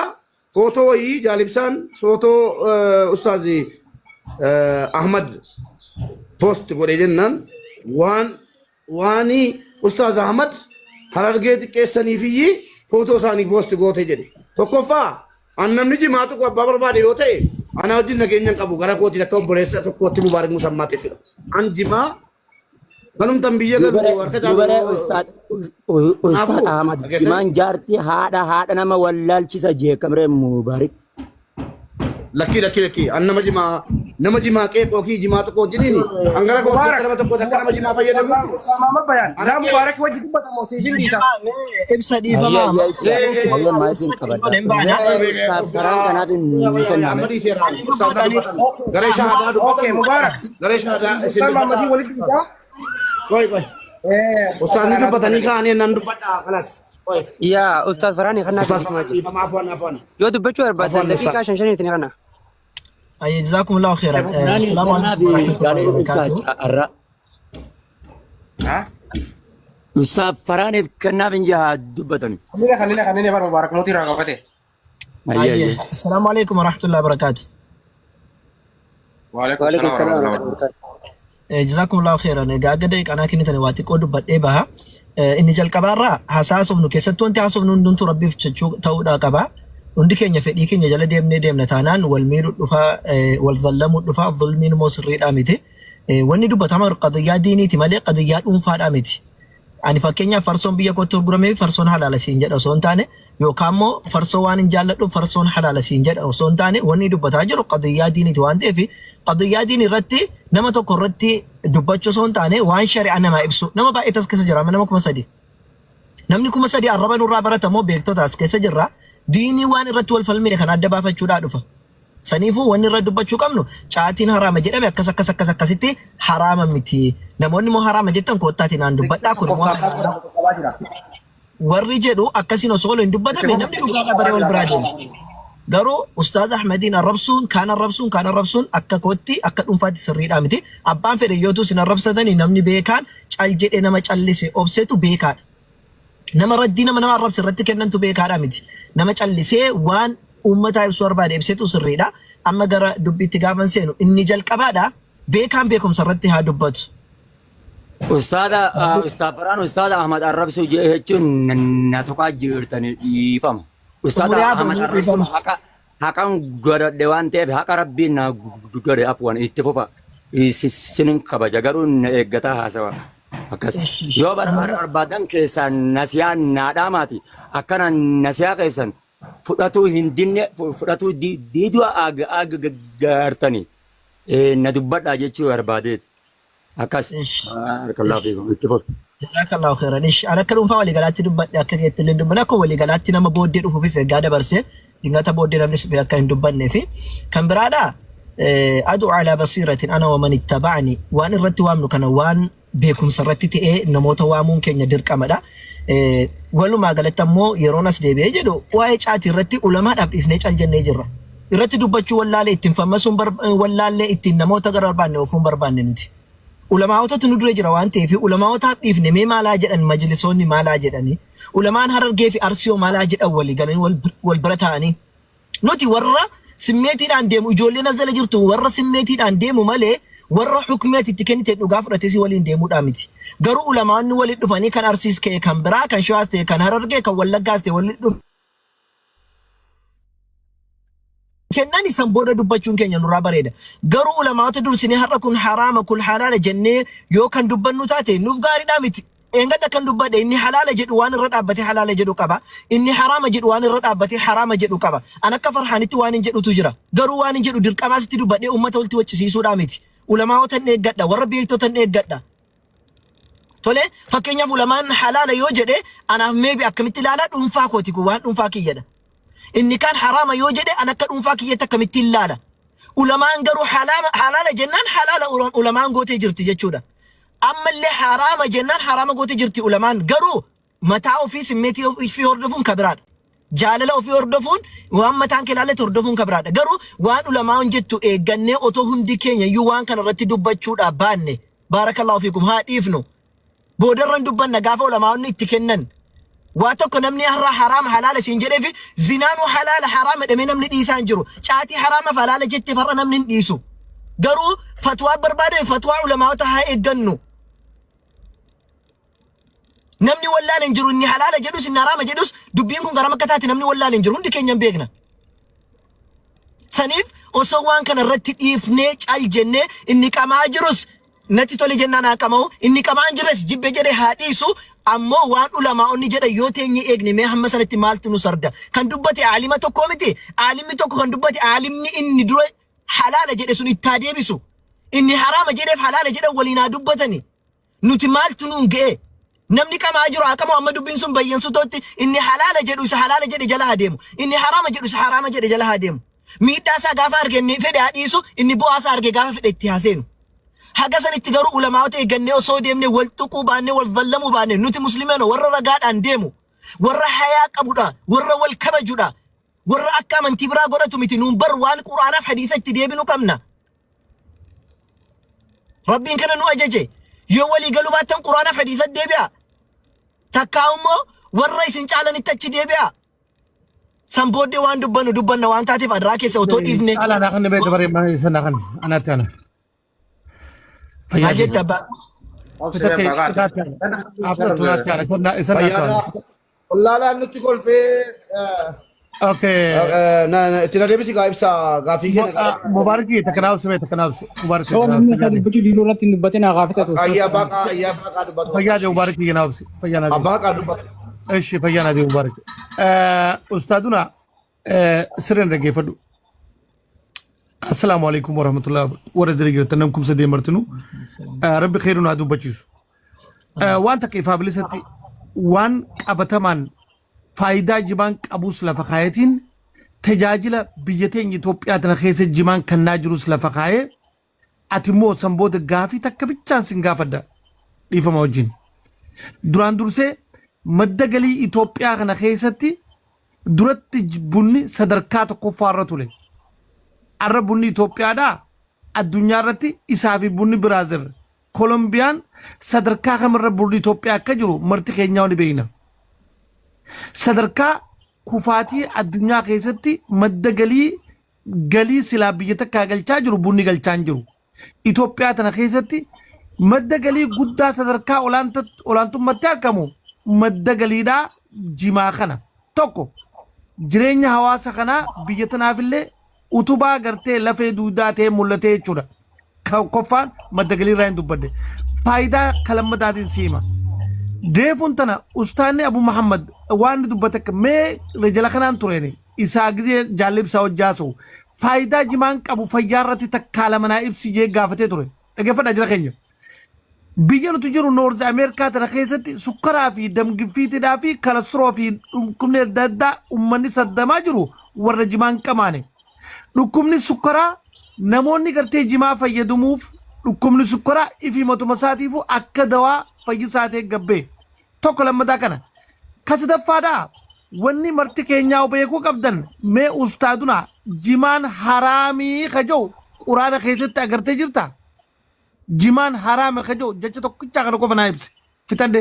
footoo wayii jaalibsaan footoo ustaazi ahmad post godhe jennaan waani ustaaz ahmad harargee xiqqeessaniifiyyi footoo isaanii post goote jedhe tokkoffaa an namni jimaatu ko abbaa barbaade yoo ta'e ana wajjin nageenyaan qabu gara kootiin akka obboleessa tokkootti mubaarak musammaate jechuudha an jimaa kanum tambiyya galu harka dubare ustaad ahmad jimaan jaartii haadha nama wallaalchisa jeekamree mubaarik lakki an nama jimaa qeeqoo fi jimaa tokko jedhini an gara kootiin nama tokko akka nama jimaa fayyadamu Sama bayaan ana mubaarak wajji dubbatamu si hindisa ibsa dhiifamaa garee shahadaa okay mubaarak garee shahadaa sama madi walid bisa koy ustaani dubbatanii kaanii nan dubbadha kalas يا أستاذ فراني خلنا ustaas afaan يو دبتشو أربعة دقيقة عشان شنو تني أي جزاكم الله خيرا السلام عليكم ورحمة الله وبركاته Ustaz Farhan kenna binja dubbatani. خلينا بار مبارك موتي راغبته السلام عليكم ورحمة الله وبركاته وعليكم السلام ورحمة الله وبركاته جزاكم الله خيرا قاعدة أنا كنت نواتي كود بدي بها إني جل كبارة حساس وفنو كيسة أنت حسب نون تربي في تشو تودا كبا عندك إني في ديك إني جل ديم نتانان والمير الدفاع والظلم الدفاع الظلمين مصري الأمتي وإني دو بتعمل قضيات ديني تمالي قضيات أنفار أمتي Ani fakkeenyaaf farsoon biyya kootti gurguramee farsoon halaala siin jedha osoo hin taane yookaan immoo farsoo waan hin jaalladhu farsoon halaala siin jedha osoo hin taane wanni dubbataa jiru qadiyyaa diiniiti waan ta'eef qadiyyaa diinii irratti nama tokko irratti dubbachuu osoo hin taane waan shari'a namaa ibsu nama baay'ee as keessa jira nama 3,000 namni 3,000 arraba nurraa baratamoo beektota as keessa jirra diinii waan irratti wal falmine kan adda baafachuudhaa dhufa. Saniifuu wanni irra dubbachuu qabnu caatiin haraama jedhame akkasitti haraama miti. Namoonni immoo haraama jettan koottaatiin aan dubbadhaa kun warri jedhu akkasiin osoo hin dubbatame namni dhugaadha baree wal biraa deema. Garuu Ustaaz Ahmadiin arrabsuun akka kootti akka dhuunfaatti sirriidhaa miti. Abbaan fedhe yootuu sin arrabsatanii namni beekaan cal jedhee nama callise obsetu beekaadha. Nama raddii nama arrabse irratti kennantu beekaadha miti. Nama callisee waan ummata ibsu barbaade ibsetu sirriidha. Amma gara dubbiitti gaafa seenu inni jalqabaadha beekaan beekumsa irratti haa dubbatu. Ustaada Ahmad arrabsuu jechuun na tuqaa jirtanii dhiifama. Ustaada Ahmad arrabsuu haqan godhadhe waan ta'eef haqa rabbiin na godhe afwan itti fufa sinin kabaja garuu na eeggataa haasawa. Akkas yoo barbaadan keessaan nasiyaa naadhaamaati akkana nasiyaa keessan fudhatuu hin dinne fudhatuu diiduu gartanii na dubbadhaa jechuu barbaadeeti. Akkas barakallahu fiikum itti fufi. Jazakallahu khairan. Ana akka dhuunfaa waliigalaatti dubbadhe akka keettillee dubbanne akka waliigalaatti nama booddee dhufuufis egaa dabarsee dingata booddee namni suphee akka hin dubbannee fi kan biraadha adu ala basiratin ana wa man ittaba'ani waan irratti waamnu kana waan beekumsa irratti ta'ee namoota waamuun keenya dirqamadha. Walumaa galatti ammoo yeroon as deebi'ee jedhu waa'ee caatii irratti ulamaadhaaf dhiisnee cal jennee jirra. Irratti dubbachuu wallaalee ittiin fammasuun wallaallee ittiin namoota gara barbaanne ofuun barbaanne nuti. Ulamaa'otatu nu dura jira waan ta'eef ulamaawotaaf dhiifne mee maalaa jedhan majlisoonni maalaa jedhani ulamaan Harargee fi Arsiyoo maalaa jedhan walii galanii wal bira ta'anii nuti warra simmeetiidhaan deemu ijoolleen as jala jirtu warra simmeetiidhaan deemu malee warra hukmeet itti kennite dhugaa fudhatees waliin deemuudhaa miti. Garuu ulamaanni waliin dhufanii kan Arsiis ka'e kan biraa kan Shawaas ta'e kan Harargee kan Wallaggaas ta'e waliin dhufu. Kennan isan booda dubbachuun keenya nurraa bareeda. Garuu ulamaata dursinee har'a kun haraama kun halaala jennee yoo kan dubbannu taate nuuf gaariidhaa miti. Eengadda kan dubbadhe inni halaala jedhu waan irra dhaabbatee halaala jedhu qaba. Inni haraama jedhu waan irra dhaabbatee haraama jedhu qaba. An akka Farhaanitti waan hin jedhutu jira. Garuu waan hin jedhu dirqamaasitti dubbadhee uummata walitti waccisiisuudhaa miti. Ulamaawota hin eeggadha warra beektota hin eeggadha. Tole fakkeenyaaf ulamaan halaala yoo jedhe anaaf meebi akkamitti ilaala dhuunfaa kooti kun waan dhuunfaa kiyyadha. Inni kan harama yoo jedhe an akka dhuunfaa kiyyatti akkamitti ilaala. Ulamaan garuu halaala jennaan halaala ulamaan gootee jirti jechuudha. Ammallee harama jennaan harama gootee jirti ulamaan garuu mataa ofii simmeetii ofii hordofuun kabiraadha. Jaalala ofii hordofuun waan mataan kee ilaalle hordofuun kabiraadha. Garuu waan ulamaan jettu eeggannee otoo hundi keenya iyyuu waan kana irratti dubbachuudhaaf baanne baarakallahu fiikum haa dhiifnu. Boodarran dubbanna gaafa ulamaa'onni itti kennan. Waa tokko namni har'a haraama halaala siin jedheefi zinaanu halaala haraama jedhamee namni dhiisaa hin jiru. Caatii haraama halaala jettee farra namni hin dhiisu. Garuu fatwaa barbaade fatwaa ulamaa'ota haa eeggannu. Namni wallaala hin jiru inni halaala jedhus inni haraama jedhus dubbiin kun gara makka taate namni wallaala hin jiru hundi keenya hin beekna. Saniif osoo waan kana irratti dhiifnee cal jennee inni qamaa jirus natti tole jennaan haa qamaa'u inni qamaa hin jirres jibbe jedhee haa dhiisu. Ammoo waan ulamaa'onni jedha yoo teenye eegne mee hamma sanatti maaltu nu sarda kan dubbate aalima tokko miti aalimni tokko kan dubbate aalimni inni dura halaala jedhe sun itti deebisu inni haraama jedheef halaala jedhe waliin haa dubbatani nuti maaltu nuun ga'e namni qamaa jiru haa qamu amma dubbiin sun bayyansu tootti inni halaala jedhu isa halaala jedhe jala haa deemu inni haraama jedhu isa haraama jedhe jala haa deemu miidhaa isaa gaafa arge inni fedhe haa dhiisu inni bu'aa isaa arge gaafa fedhe itti haa seenu. Haga sanitti garuu ulamaa'ota eeggannee osoo deemne wal tuquu baannee wal vallamuu baannee nuti musliimeeno warra ragaadhaan deemu warra hayaa qabudha warra wal kabajudha warra akka amantii biraa godhatu miti nuun bar waan quraanaaf hadiisa itti deebinu qabna. Rabbiin kana nu ajaje yoo walii galuu baattan quraanaaf hadiisa deebi'a takkaa immoo warra isin caalanitti achi deebi'a. San booddee waan dubbanna waan taateef adraa keessa otoo dhiifne. Ala kan beeku bare mana sana kan anatti ana. Ajeta ba. Wallaalaan nutti kolfee اوكي تنا ديبسي غايبسا غافي كنا مبارك تكناوس مبارك تو من كده بتي ديلو رات نبتنا غافته يا باقا دبتو فيا مبارك يناوس فيا نادي باقا دبتو ايش فيا نادي مبارك استاذنا سرين رجي فدو السلام عليكم ورحمه الله وبركاته تنمكم سدي مرتنو ربي خيرنا ادو بچيس وانت كيف ابلستي وان قبتمان فايدا جبان قبوس لفخايتين تجاجل بيتين إثيوبيا تنخيس جمان كناجروس لفخاية أتمو سنبود غافي تكبيتشان سنغافدا ليفا موجين دوران درسي مدقلي إثيوبيا كنخيستي درت بني صدركات كفارة لي عرب بني إثيوبيا دا الدنيا رتي إسافي بني برازر كولومبيان صدركا خمر بني إثيوبيا كجرو مرتكي نيوني بينا sadarkaa kufaatii addunyaa keessatti madda galii silaa biyya takkaa galchaa jiru bunni galchaa jiru. Itoophiyaa tana keessatti madda galii guddaa sadarkaa olaantummaatti argamu madda galiidhaa jimaa kana tokko jireenya hawaasa kanaa biyya tanaafillee utubaa gartee lafee duudaa ta'ee mul'atee jechuudha. Koffaan madda galii irraa hin dubbadde faayidaa kalammadaatiin siima. ديفون تنا أستاذني أبو محمد وان دبتك مي رجلا خنان تريني إساقزي جالب ساو جاسو فايدة جمانك أبو فيارتي تكالا منا إبسي جي غافتي ترين لقفت أجلا خينيو بيجانو تجيرو نورز أمريكا تنا خيستي سكرا في دم جفيتي دا في كالسترو في كمني دادا أماني صدما جرو ورد جمان كماني لكمني سكرا نموني کرتے جما فیدموف لكمني سكرا إفي متمساتيفو أكا دوا فيساتي قبه توكل لما كان كسد فادا وني مرتكي نياو بيكو قبدن مي استادنا جمان حرامي خجو قرآن خيست اگر تجرتا جمان حرامي خجو جچ تو كچا كانو کو فنايبس فتند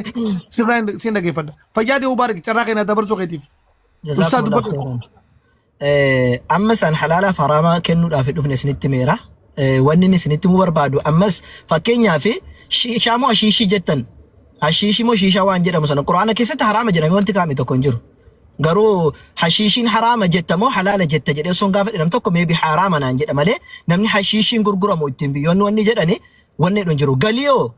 سيفران سيندغي فد فجادي مبارك چراغنا دبرجو كيتيف استاد بكو امس ان حلالا فراما كنو دافي دفن سنت ميرا وني سنت مو بربادو امس فكينيا في شامو شيشي جتن حشيشي مو شيشا وان جدا مثلا القرآن كيست حرام جدا وانت كامي تكونجر غرو حشيشين حرام جدا مو حلال جدا جدا سون غافل نم توكو ميبي حرام انا جدا مالي نمني حشيشين غرغرا مو تيمبي يون وني جدا ني وني دونجرو غاليو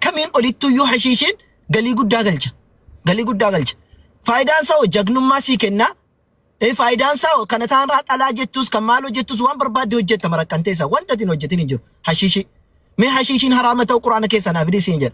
كمين اوليتو يو حشيشين غالي غدا غلچ فايدان سو جغنما سيكنا فايدان سو كنتان رات الا جتوس كمالو جتوس وان برباد وجت مركنتيسا وانت دين وجتين جو حشيشي مي حشيشين حرام تو قرآن كيسنا بدي سينجر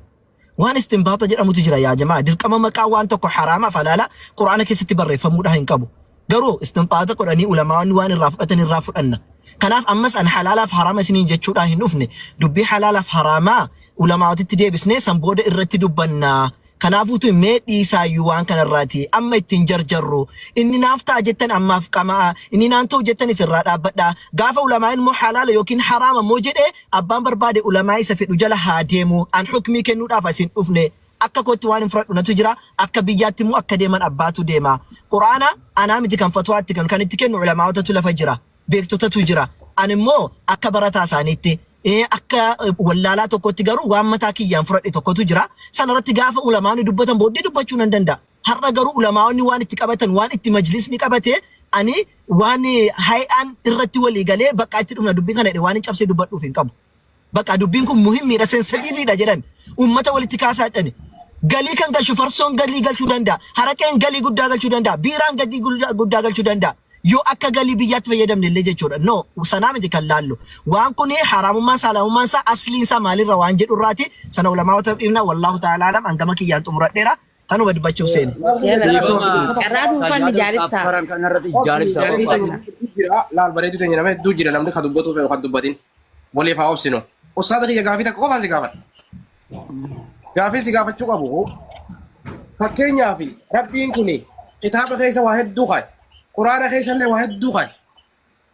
وان استنباط جرا متجرا يا جماعه درقما مقاوان تكو حرام فلالا قرآن كيست بري فمودا هينكبو غرو استنباط قراني علماء وان الرافقتن الرافقن كناف امس ان حلالا في حرام سنين جچودا هنوفني دبي حلالا في حراما علماء تتدي بسنه سنبود الرت دبنا كنافوتو ميدي سايوان كان الراتي اما تنجرجرو اني نافتا جتن اما فقما اني نانتو جتن سرادا بدا غاف علماء مو حلال يوكين حرام موجده ابان برباد علماء سفيد جلا هاديمو ان حكمي كنو دافاسين افني akka kotti waan fudhadhu natu jira akka biyyaatti mu akka deeman abbaatu deema quraana ana miti kan fatwaatti kan itti kennu ulamaa'otatu lafa jira beektotatu jira animmoo akka barataa isaaniitti akka wallaalaa tokkotti garuu waan mataa kiyyaan fudhadhe tokkotu jira sanarratti gaafa ulamaani dubbatan booddee dubbachuu nan danda'a har'a garuu ulamaa'onni waan itti qabatan waan itti majlisni qabate ani waan hay'aan irratti walii galee bakka itti dhumna dubbii kana waan hin cabsee dubbadhuuf hin qabu bakka dubbiin kun muhimmiidha sensitiiviidha jedhan ummata walitti kaasaa dhani galii kan galchu farsoon galii galchuu danda'a haraqeen galii guddaa galchuu danda'a biiraan galii guddaa galchuu danda'a yoo akka galii biyyaatti fayyadamne illee jechuudha no sanaa miti kan laallu waan kun haraamummaan salaamummaan isaa asliin isaa maalirra waan jedhu irraati sana ulamaa'ota ibna wallahu ta'ala alam hangama kiyyaan xumuradheera kanuma dubbachuuf seeni qarraasuun fanni jaalibsa laal bareedu teenya nama hedduu jira namni kan dubbatuuf kan dubbatin waliif haa obsinu ustaada kiyya gaafii takka qofaan si gaafadha gaafii si gaafachuu qabu fakkeenyaaf rabbiin kun kitaaba keessa waa hedduu kaaye quraana keessallee waa hedduu kaaye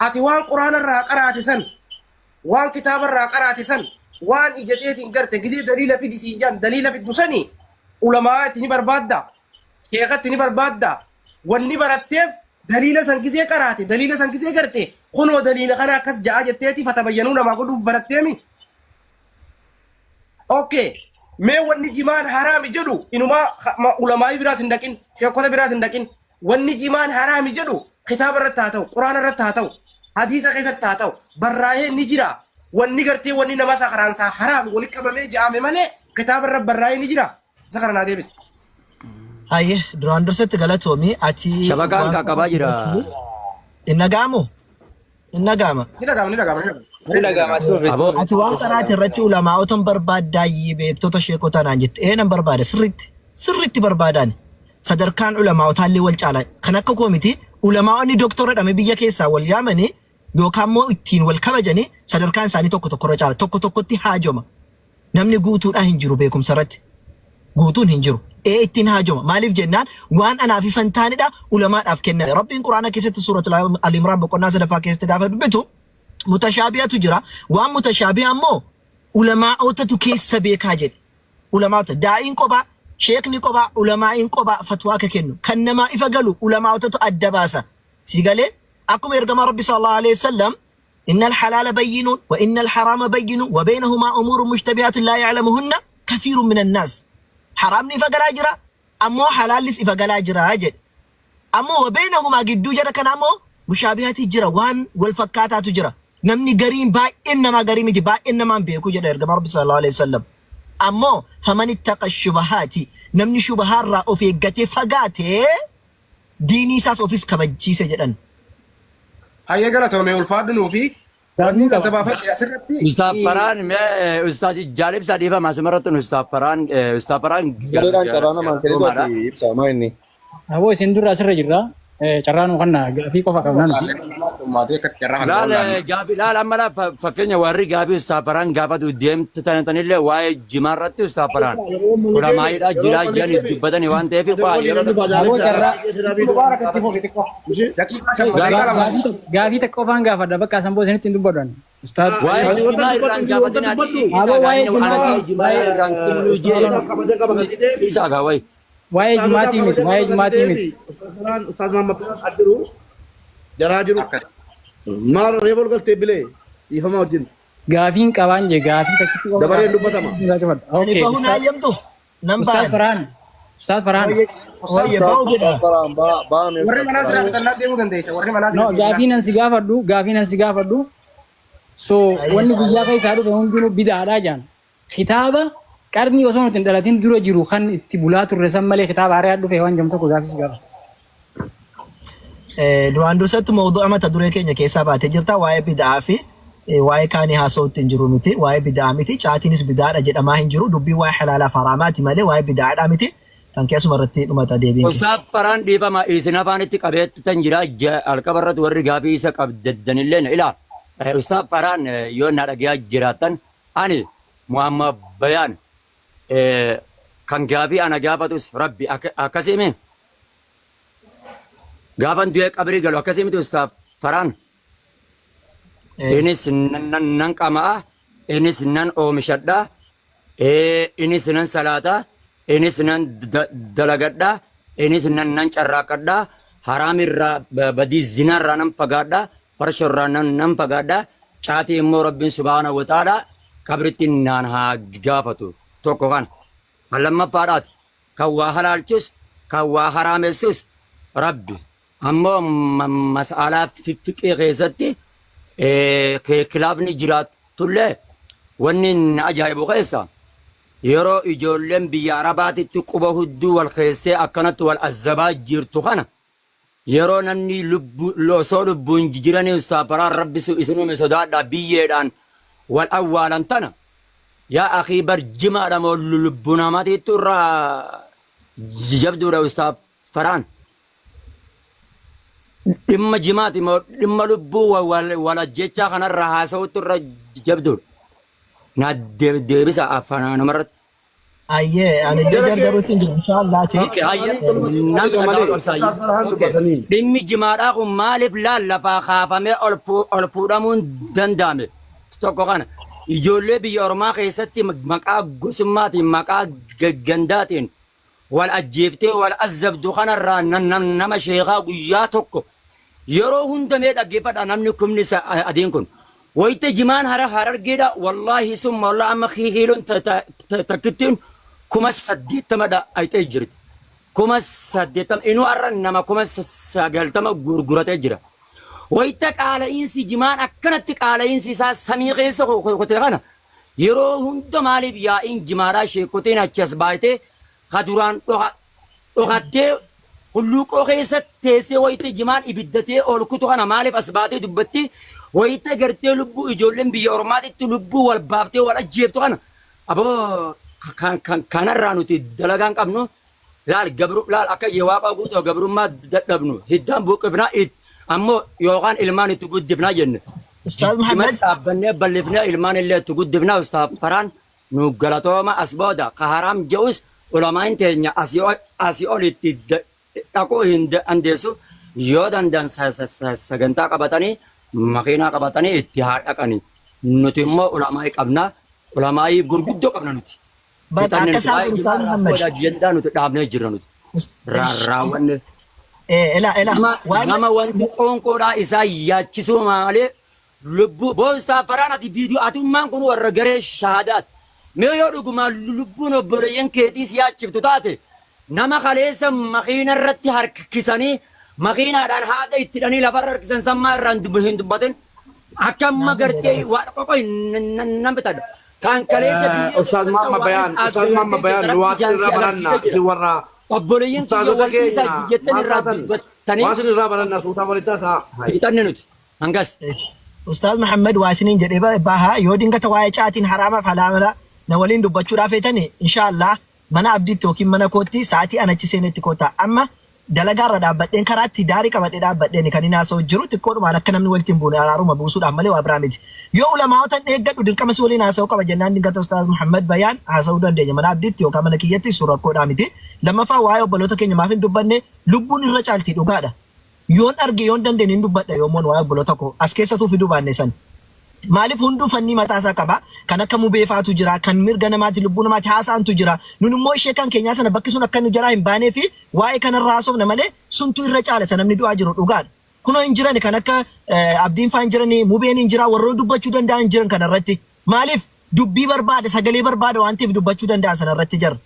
ati waan quraana irraa qaraate san waan kitaaba irraa qaraate san waan ijateetiin garte gisee daliila fidi siin jaan daliila fiddu sanii ulamaa itti ni barbaadda sheekatti ni barbaadda wanni baratteef daliila san gisee qaraate daliila san gisee garte kunoo daliila kana akkas ja'a jetteeti fatabayyanuu namaa godhuuf baratteemi okay mee wanni jimaan haraami jedhu inumaa ulamaa biraas hin dhaqin sheekota biraas hin dhaqin wanni jimaan haraami jedhu kitaaba irratti haa ta'u quraana irratti haa ta'u hadiisa keessatti haa ta'u barraa'ee ni jira wanni gartee wanni nama sakaraan isaa haraami walitti qabamee ja'ame malee kitaaba irratti barraa'ee ni jira isa kana naa deebis. Hayyee duraan dursatti galatoomii ati Shabakaan qaqqabaa jira. Inni dhaga'amu? Inni dhaga'ama. Ni dhaga'ama. Ati waan karaati irratti ulamaa'otan barbaaddaayyii beektota sheekota naan jette nan barbaada sirriitti barbaadaan sadarkaan ulamaa'otaallee wal caala kan akka koo miti ulamaa'onni doktora dhame biyya keessaa wal yaamanii yookaan immoo ittiin wal kabajanii sadarkaan isaanii tokko tokkorra caala tokko tokkotti haajoma namni guutuudhaan hin jiru beekumsa irratti guutuun hin jiru ittiin haajoma maaliif jennaan waan anaaf ifan taanidha ulamaadhaaf kenname rabbiin quraana keessatti suuratul al-imraan boqonnaa sadaffaa keessatti gaafa dubbitu mutashaabihaatu jira waan mutashaabiha ammoo ulamaa'otatu keessa beekaa jedhe ulamaa'ota daa'iin qophaa sheekni qophaa ulamaa'in qophaa fatwaa ka kennu kan namaa ifa galu ulamaa'otatu adda baasa sigalee akkuma ergamaa rabbi sallallahu alaihi wasallam إن الحلال بين وإن الحرام بين وبينهما أمور مشتبهات لا يعلمهن كثير من الناس حرام نفقر أجرا أمو حلال لس إفقر أجرا أجد أمو وبينهما قدو جرا كان أمو مشابهات جرا وان والفكاتات جرا نمني قريم با إنما قريم با إنما بيكو جرا إرقام ربي صلى الله عليه وسلم أمو فمن اتقى الشبهات نمني شبهات رأو في قتي فقاتي ديني ساس أوفيس كبجي سجران هيا قالت هم يولفاد نوفي Ustaz Farhan Ustaz Jalib Sadifa masih meratun Ustaz Farhan Giliran carana mangkiri itu ibsa main nih. Abo isin dura asirra jirra carraan kanna gaafii qofa qabna nuti. Laal amma fakkeenya warri gaafii Ustaz Farhan gaafatu deemtu tanillee waa'ee jimaarratti Ustaz Farhan ulamaa'idha jiraa jiran dubbatanii waan ta'eef gaafii takka qofaan gaafadha bakka samboo isinitti hin dubbadhan. Ustaz waa'ee jimaa irraan gaafatin jimaa irraan kennuu jee isa gaawai waa'ee jimaatii miti waa'ee jimaatii miti. Ustaz Muhammad Adiru jaraa jiru maal reebol galtee bilee ifama wajjin gaafiin qabaan jee gaafii takkitti qofa dabareen dubbatama. Ani bahun hayyamtu nan ba'an. Ustaz Farhan wayye bahu jedha. warri manaa sirraa fitannaa deemuu dandeessa warri manaa no gaafiin an si gaafadhu so wanni guyyaa keessaa dhufe hundinuu bidaadhaa jaan kitaaba qarni osoo nuti hin dhalatin dura jiru kan itti bulaa turre san malee kitaaba haaraa dhufe waan jedhamu tokko gaafis gaafa. Duraan dursatti mawdu'a mata duree keenya keessaa baatee jirta waa'ee bid'aa fi waa'ee kaanii haasa'uutti hin jiru miti waa'ee bid'aa miti caatiinis bid'aadha jedhamaa hin jiru dubbii waa'ee halaalaaf haraamaati malee waa'ee bid'aadha miti kan keessuma irratti dhumata deebiin. Ustaz Farhan dhiifama isin afaanitti qabeetti tan jira alqabarratti warri gaafii isa qabdanillee ilaa Ustaz Farhan yoo na dhagaa jiraatan ani Muhammad Bayaan kan gaafii ana gaafatus rabbi akkasimi gaafan du'ee qabrii galu akkasimi Ustaz Farhan innis nan qama'a innis nan oomishadha innis nan salaata innis nan dalagadha innis nan carraaqadha haraamirraa badii zinaarraa nan fagaadha farshorraa nan fagaadha caatii immoo rabbiin subhaanahu wa ta'aala qabritti naan haa gaafatu tokko kana lamaffaadhaati kan waa halaalchus kan waa haraamessus rabbi ammoo mas'alaa fiqii keessatti kilaafni jiraatullee wanni na ajaa'ibu keessa yeroo ijoolleen biyya arabaatitti quba hudduu wal keessee akkanatti wal azzabaa jirtu kana yeroo namni osoo lubbuun jiranii Ustaz Farhan rabbisu isinuume sodaadhaa biyyeedhaan wal awwaalan tana yaa akii bar jimaadha moo lubbuu namaatiittu irraa jabduudha Ustaz Farhan dhimma jimaati moo dhimma lubbuu wal ajjechaa kanarraa haasa'utti irra jabduudha na deebisa afaan namarratti. Ayyee ani illee gargaaruutti hin jiru inshaallaati. Dhimmi jimaadhaa kun maaliif laallafaa kaafamee ol fuudhamuun danda'ame tokko kana ijoollee biyya ormaa keessatti maqaa gosummaatiin maqaa gaggandaatiin wal ajjeeftee wal azzabdu kanarraa nama sheekaa guyyaa tokko yeroo hundamee dhaggeeffadha namni kumni adiin kun wayite jimaan harargeedha wallaahi summa wallah amma hiiloon takkittiin kuma 80 aytee jirti kuma 80 inuu arra nama kuma 90 gurguratee jira. Wayita qaala'insi jimaan akkanatti qaala'insi isaa samii keessa kote kana yeroo hunda maaliif yaa'iin jimaaraa sheekoteen achi as baay'atee kaduraan dhokattee hulluuqoo keessatti teessee wayita jimaan ibiddatee ol kutu kana maaliif as baatee dubbatti wayita gartee lubbuu ijoolleen biyya ormaatitti lubbuu wal baaftee wal ajjeeftu kana aboo kanarraa nuti dalagaan qabnu laal gabru laal akka yeewaaqa guutuu gabrummaa dadhabnu hiddaan buqqifnaa ammoo yookaan ilmaan itti guddifnaa jenne. Ustaaz Muhammad dhaabbannee bal'ifnee ilmaan illee itti guddifnaa ustaaf faraan nu galatooma as booda ka haraam je'us ulamaan teenya asii ol itti dhaquu hin dandeessu yoo danda'an sagantaa qabatanii makiinaa qabatanii itti haa dhaqanii nuti immoo ulamaa'ii qabna ulamaa'ii gurguddoo qabna nuti. Akka isaaf Ustaaz Muhammad ajendaa nuti dhaabnee jirra nuti raawwanne. Nama wanti qoonqoodhaa isaa yaachisuu malee lubbuu boonsaa faraan ati viidiyoo atummaan kun warra garee shahaadaati. Mee yoo dhugumaan lubbuun obboleeyyan keetii si yaachiftu taate nama kaleessa makiina irratti harkisanii makiinaadhaan haadha itti hidhanii lafarra harkisan sammaa irraan hin dubbatin akka amma gartee waa qoqoo nan bitadha. Kan kaleessa Ustaaz Muhammad Bayaan nuwaasin irraa baranna isin warra obboleeyyan ustaazota keenya jettan irraa dubbattanii waasin irraa baranna suutaa walitti isaa hixanne nuti hangas. Ustaaz Muhammad waasiniin jedhee baha yoo dingata waa'ee caatiin haraamaaf halaala na waliin dubbachuudhaaf feetani inshaallah mana abdiitti yookiin mana kootti sa'aatii anachi seenetti koota amma dalagaarra dhaabbadheen karaatti daarii qabadhee dhaabbadheen kan inni haasa'u jiru xiqqoodhumaan akka namni walitti hin buune araaruma buusuudhaaf malee waa biraa miti. Yoo ulamaawotan eeggadhu dirqamas waliin haasa'u qaba jennaan dingata Ustaaz Muhammad Bayaan haasa'uu dandeenya mana abdiitti yookaan mana kiyyatti suura koodhaa miti. Lammaffaa waa'ee obboloota keenya maaf hin dubbanne lubbuun irra caaltii dhugaadha. Yoon arge yoon dandeenye hin dubbadha yoommoon waa'ee obboloota koo as keessattuu fiduu baanne san. Maaliif hunduu fannii mataasaa qaba kan akka mubeefaatu jira kan mirga namaati lubbuu namaati haasaantu jira nun immoo ishee kan keenyaa sana bakki sun akka nu jalaa hin baanee fi waa'ee kanarraa haasofna malee suntu irra caala sana namni du'aa jiru dhugaadha. Kunoo hin jiran kan akka abdiin faan jiranii mubeen hin jira warroon dubbachuu danda'an jiran kanarratti maaliif dubbii barbaada sagalee barbaada waan ta'eef dubbachuu danda'an sanarratti jira.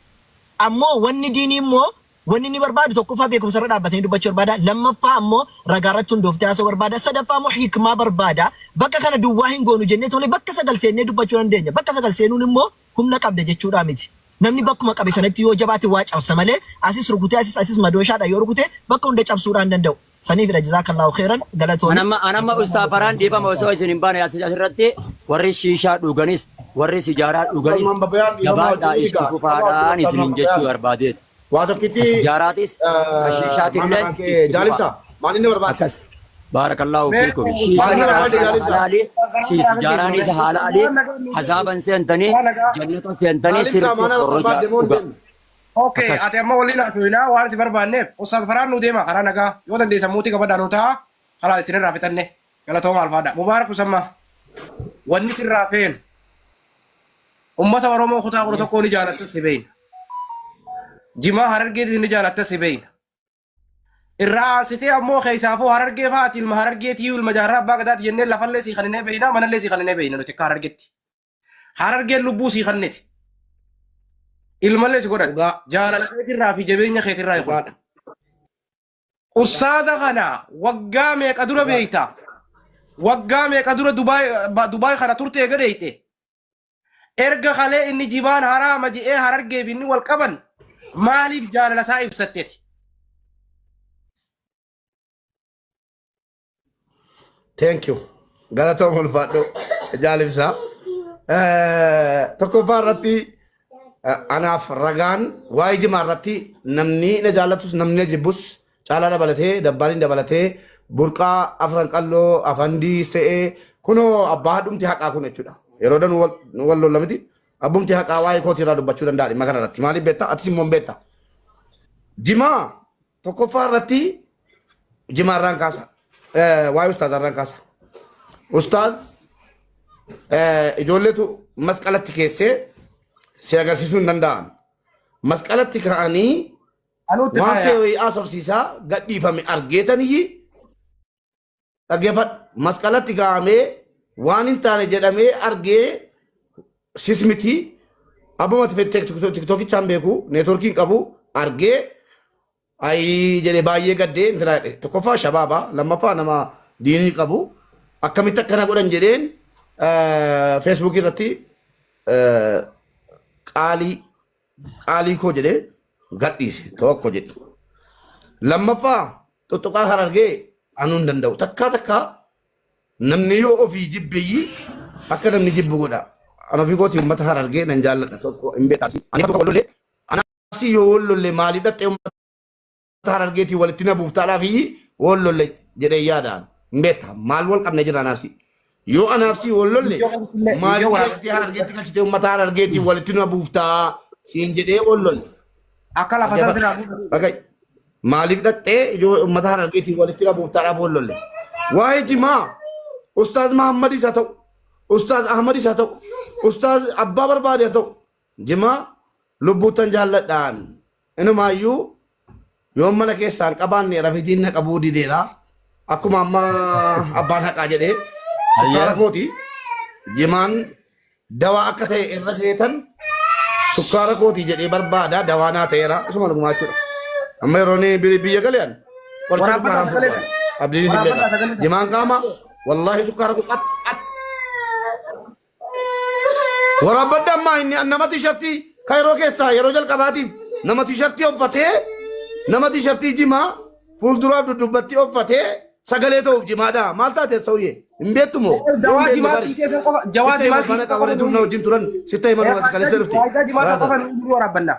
Ammoo wanni diinii immoo wanni ni barbaadu tokkoffaa beekumsa irra dhaabbatanii dubbachuu barbaada lammaffaa ammoo ragaarratti hundooftee haasa'uu barbaada sadaffaa immoo hikmaa barbaada bakka kana duwwaa hin goonu jennee tolee bakka sagal seennee dubbachuu dandeenya bakka sagal seenuun immoo humna qabda jechuudha miti namni bakkuma qabe sanatti yoo jabaate waa cabsa malee asis rukutee asis madooshaadha yoo rukute bakka hunda cabsuudhaan danda'u saniifidha jazaakallahu khairan galatoon anamma ustaaf faraan dhiifama osoo isin hin baane asirratti warri shiishaa dhuganis warri sijaaraa dhuganis gabaadhaa itti fufaadhaan isin jechuu barbaadeet. Waa tokkitti sijaaraatis shiishaatillee jaalibsa maal inni barbaada? Baarakallahu fiikum. Sijaaraanis haalaalee azaaban seentanii jannata seentanii sirriitti korrojaa dhuga. Okay, ati amma waliin haasofnaa waan si barbaanneef Ustaaz Faraan nu deema karaa nagaa yoo dandeessan muutii qabadhaa nu ta'a karaa isin irraa fitanne galatooma alfaadha. Mubaarak Usammaa wanni sirraa feenu ummata Oromoo kutaa kudha tokkoo ni jaalatta si beeyna. Jimaa Harargeetis ni jaalatta si beeyna. Irraa aansitee ammoo keessaafuu Harargee fa'aati ilma Harargeetii ilma jaarraa abbaa gadaati jennee lafallee sii kaninee beeyna manallee sii kaninee beeyna nuti akka Harargeetti. Harargeen lubbuu sii kanniti. Ilmallee si godhadha. Jaalala keetirraa fi jabeenya keetirraa godhadha. Ustaaza kana waggaa meeqa dura beeyta? Waggaa meeqa dura Dubaay kana turtee gadeeyte? Erga kalee inni jibaan haraama je'ee Harargeef inni wal qaban maaliif jaalala isaa ibsatteeti? Thank you. Galatooma ulfaadho jaalibsaa. Tokkoffaa irratti anaaf ragaan waa'ee jimaa irratti namni na jaalatus namni na jibbus caalaa dabalatee dabbaaliin dabalatee burqaa afran qalloo afandiis ta'ee kunoo abbaa dhumti haqaa kun jechuudha. Yeroo dan wal lollamiti abbumti haqaa waa'ee kootii irraa dubbachuu danda'a dhimma kana irratti maaliif beektaa atis immoo beekta. Jimaa tokkoffaa irratti jimaa irraan kaasa waa'ee ustaaz irraan kaasa. Ustaaz ijoolleetu masqalatti keessee si agarsiisuu hin danda'an. Masqalatti ka'anii waan ta'e asoorsiisaa gadhiifame argeetanii dhaggeeffadhu. Masqalatti ka'amee waan hin taane jedhamee argee sismiti abbumatti tiktokichaan beeku neetworkiin qabu argee Ayi jedhee baay'ee gaddee intira jedhe. Tokkoffaa shabaaba lammaffaa nama diinii qabu akkamitti akkana godhan jedheen feesbuukii irratti qaalii koo jedhee gadhiise tokko jedhe. Lammaffaa tuttuqaa harargee anuu hin danda'u takkaa namni yoo ofii jibbiyyi akka namni jibbu godha. Ana ofii kooti uummata harargee nan jaalladha tokko hin beekaasi. Ani tokko wallollee anasi yoo wallollee maaliif dhattee uummata harargeetii walitti na buuftaadhaaf wallollee jedhee yaadaan hin beekta maal wal qabne jira anaafsi. Yoo anaafsi wallollee maaliif keessatti harargeetti galchitee uummata harargeetii walitti na buuftaa siin jedhee wallollee. Akka lafa sana sirraa maaliif dhattee yoo uummata harargeetii walitti na buuftaadhaaf wallollee. Waa'ee jimaa Ustaaz Mahammadis haa ta'u Ustaaz Ahmadis haa ta'u Ustaaz Abbaa Barbaade haa ta'u jimaa lubbuutan jaalladhaan inumaayyuu yoo mana keessaan qabaanne rafitiin na qabuu dideera akkuma amma abbaan haqaa jedhee sukkaara kooti jimaan dawaa akka ta'e irra geetan sukkaara kooti jedhee barbaada dawaa naa ta'eera isuma dhugumaa jechuudha amma yeroon biyya galean qorcha sukkaaraan fudhata abdiin isin beeka jimaan qaama wallahi sukkaara kun waraabadda ammaa inni nama tiishartii kairoo keessaa yeroo jalqabaatiif nama tiishartii uffatee nama tiishartii jimaa fuulduraaf duddubbatti uffatee sagalee ta'uuf jimaadha maal taate sa'uyyee hin beektumoo jawaa jimaa sii keessan qofa jawaa jimaa sii keessan qofa durna wajjin turan sitta himanuu ati kaleessa dhufte faayidaa jimaa isaa qofa nu waraabbanna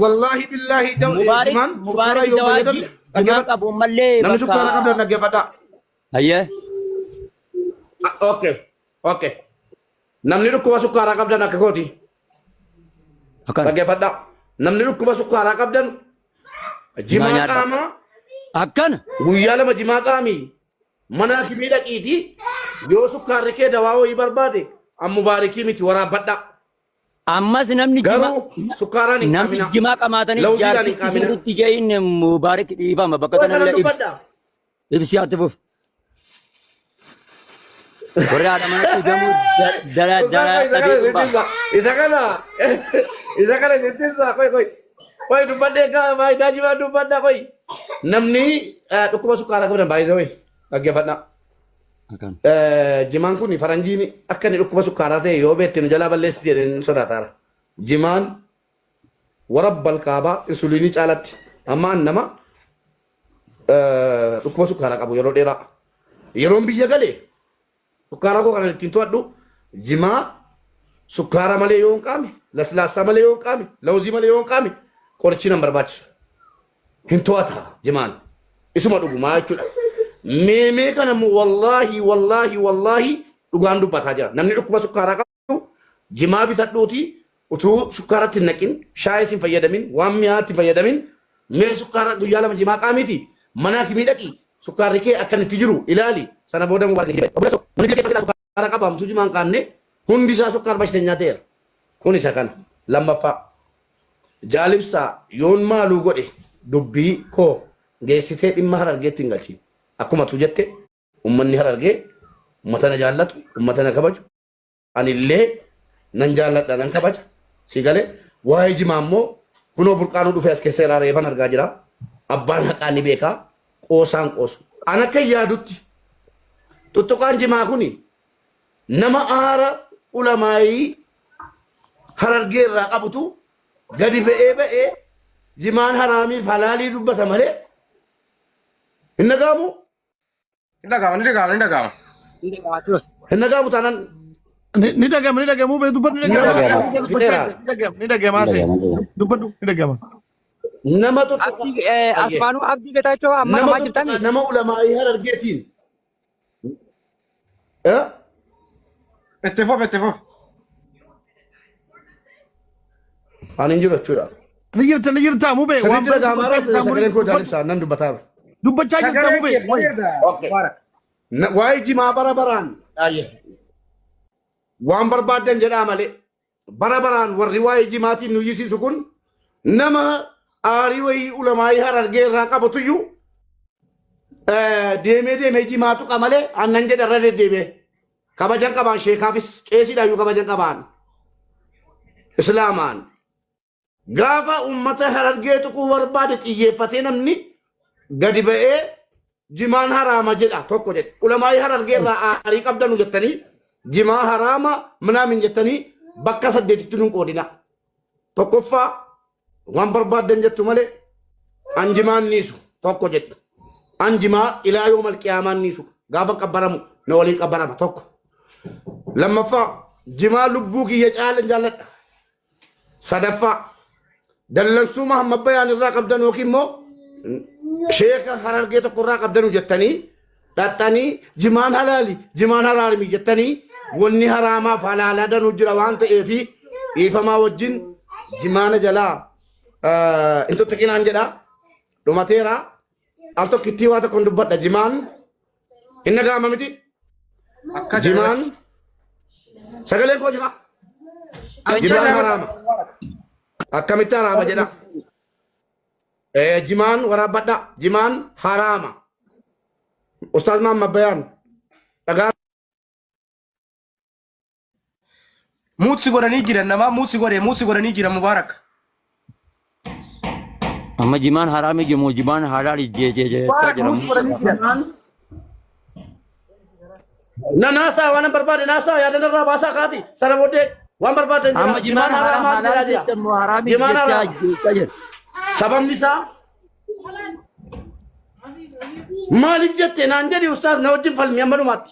wallahi billahi jimaan Mubaarak Jawaadi jimaa qabu mallee namni sukkaara qabdan dhaggeeffadha ayyee okay namni dhukkuba sukkaaraa qabdan akka kooti dhaggeeffadha namni dhukkuba sukkaaraa qabdan jimaa qaama akkana guyyaa lama jimaa qaamii mana hakimii dhaqiiti yoo sukkaarri kee dawaa wayii barbaade amma mubaarikii miti waraabbadha ammas namni garuu sukkaaraan hin namni qaamina jimaa qamaatanii lawuziidhaan hin jaartii qaamina sirriitti jeeyin Mubaarak dhiifama bakka tanallee dubbadha ibsi ati fuuf warri haadha manatti gamu dara isa kana sittimsa koy dubbadhee kaa faayidaa jimaa dubbadha koy namni dhukkuba sukkaaraa qabdan baay'isee koy dhaggeeffadha jimaan kun faranjiin akka inni dhukkuba sukkaaraa ta'e yoo beekte nu jalaa balleessi jedheen sodaataara jimaan warabbal kaabaa insuliinii caalatti ammaan nama dhukkuba sukkaaraa qabu yeroo dheeraa yeroon biyya galee sukkaara koo kana ittiin to'adhu jimaa sukkaara malee yoo hin qaame laslaasaa malee yoo hin qaame lawuzii malee yoo hin qaame qorichi nan barbaachisu hin to'ata jimaan isuma dhugumaa jechuudha meemee kana wallaahi dhugaan dubbataa jira namni dhukkuba sukkaaraa qabu jimaa bitadhuuti utuu sukkaaratti hin naqin shaayis hin fayyadamin waan mi'aatti hin fayyadamin mee sukkaara guyyaa lama jimaa qaamiti mana hakimii dhaqi sukkaarri kee akkanitti jiru ilaali sana booda Mubaarak namni keessa sukkaara qabaamtu jimaan qaamne hundi isaa sukkaara bashannanyaa ta'eera kun isa kana lammaffaa jaalibsaa yoon maaluu godhe dubbii koo geessitee dhimma harargeetti hin galchiin akkuma tu jette ummanni harargee ummata na jaallatu ummata na kabaju anillee nan jaalladha nan kabaja si galee waa'ee jimaa immoo kunoo burqaanuu dhufee as keessa irraa reefan argaa jira abbaan haqaa ni beekaa qoosaan qoosu an akka yaadutti tuttuqaan jimaa kuni nama aara ulamaayii harargee irraa qabutu gadi ba'ee jimaan haraamiif halaalii dubbata malee hin dhagaamu hin dhagaamu taanaan ni dhagamu bee dubbadhu ni dhagama dubbadhu ni dhagama nama Asfaanuu Abdii Getaachoo amma namaa jirtanii nama ulamaayii harargeetiin itti fuuf ani hin jiru jechuudha ni jirta mubee sirriitti dhagahamaara sagaleen koo jaalibsaa nan dubbataa dubbachaa jirta mubee waa'ee jimaa bara baraan waan barbaaddan jedhaa malee bara baraan warri waa'ee jimaatiin nu yisiisu kun nama aarii wayii ulamaayii harargee irraa qabatuyyuu deemee jimaa tuqa malee annan jedha irra deddeebi'e kabajan qabaan sheekaafis qeesiidhaayyuu kabajan qabaan islaamaan Gaafa uummata harargee tuquu barbaade xiyyeeffatee namni gadi ba'ee jimaan haraama jedha tokko jedhe. Ulamaa'ii harargee irraa aarii qabdanu jettanii jimaa haraama minaamin jettanii bakka 8tti nun qoodina. Tokkoffaa waan barbaaddan jettu malee anjimaan niisu tokko jedhe. Anjimaa ilaa yoo malqiyaamaan niisu gaafa qabbaramu na waliin qabbarama tokko. Lammaffaa jimaa lubbuu kiyya caalan jaalladha. Sadaffaa dallansuu Mahammad Bayaan irraa qabdan yookiin immoo sheeka harargee tokko irraa qabdanu jettanii dhaxxanii jimaan halaali jimaan haraami jettanii wanni haraamaaf halaalaa danuu jira waan ta'eefi dhiifamaa wajjin jimaana jalaa intu xiqqinaan jedha dhumateera al tokkittii waa tokkoon dubbadha jimaan inni gaama miti jimaan sagaleen koo jira jimaan haraama akkamitti haraama jedha jimaan waraabadha jimaan haraama ustaaz Mahammad Bayaan dhagaa Muutsi godhanii jiran nama muutsi godhanii jiran Mubaarak. Amma jimaan haraami jemu jimaan halaali je Muutsi godhanii jiran. na naasaa waan barbaade naasaa yaadan irraa baasaa kaati sana booddee waan barbaade amma jimaan haraama halaali jemu haraami je sababni isaa maaliif jettee naan jedhi ustaaz na wajjin falmi amma dhumaatti.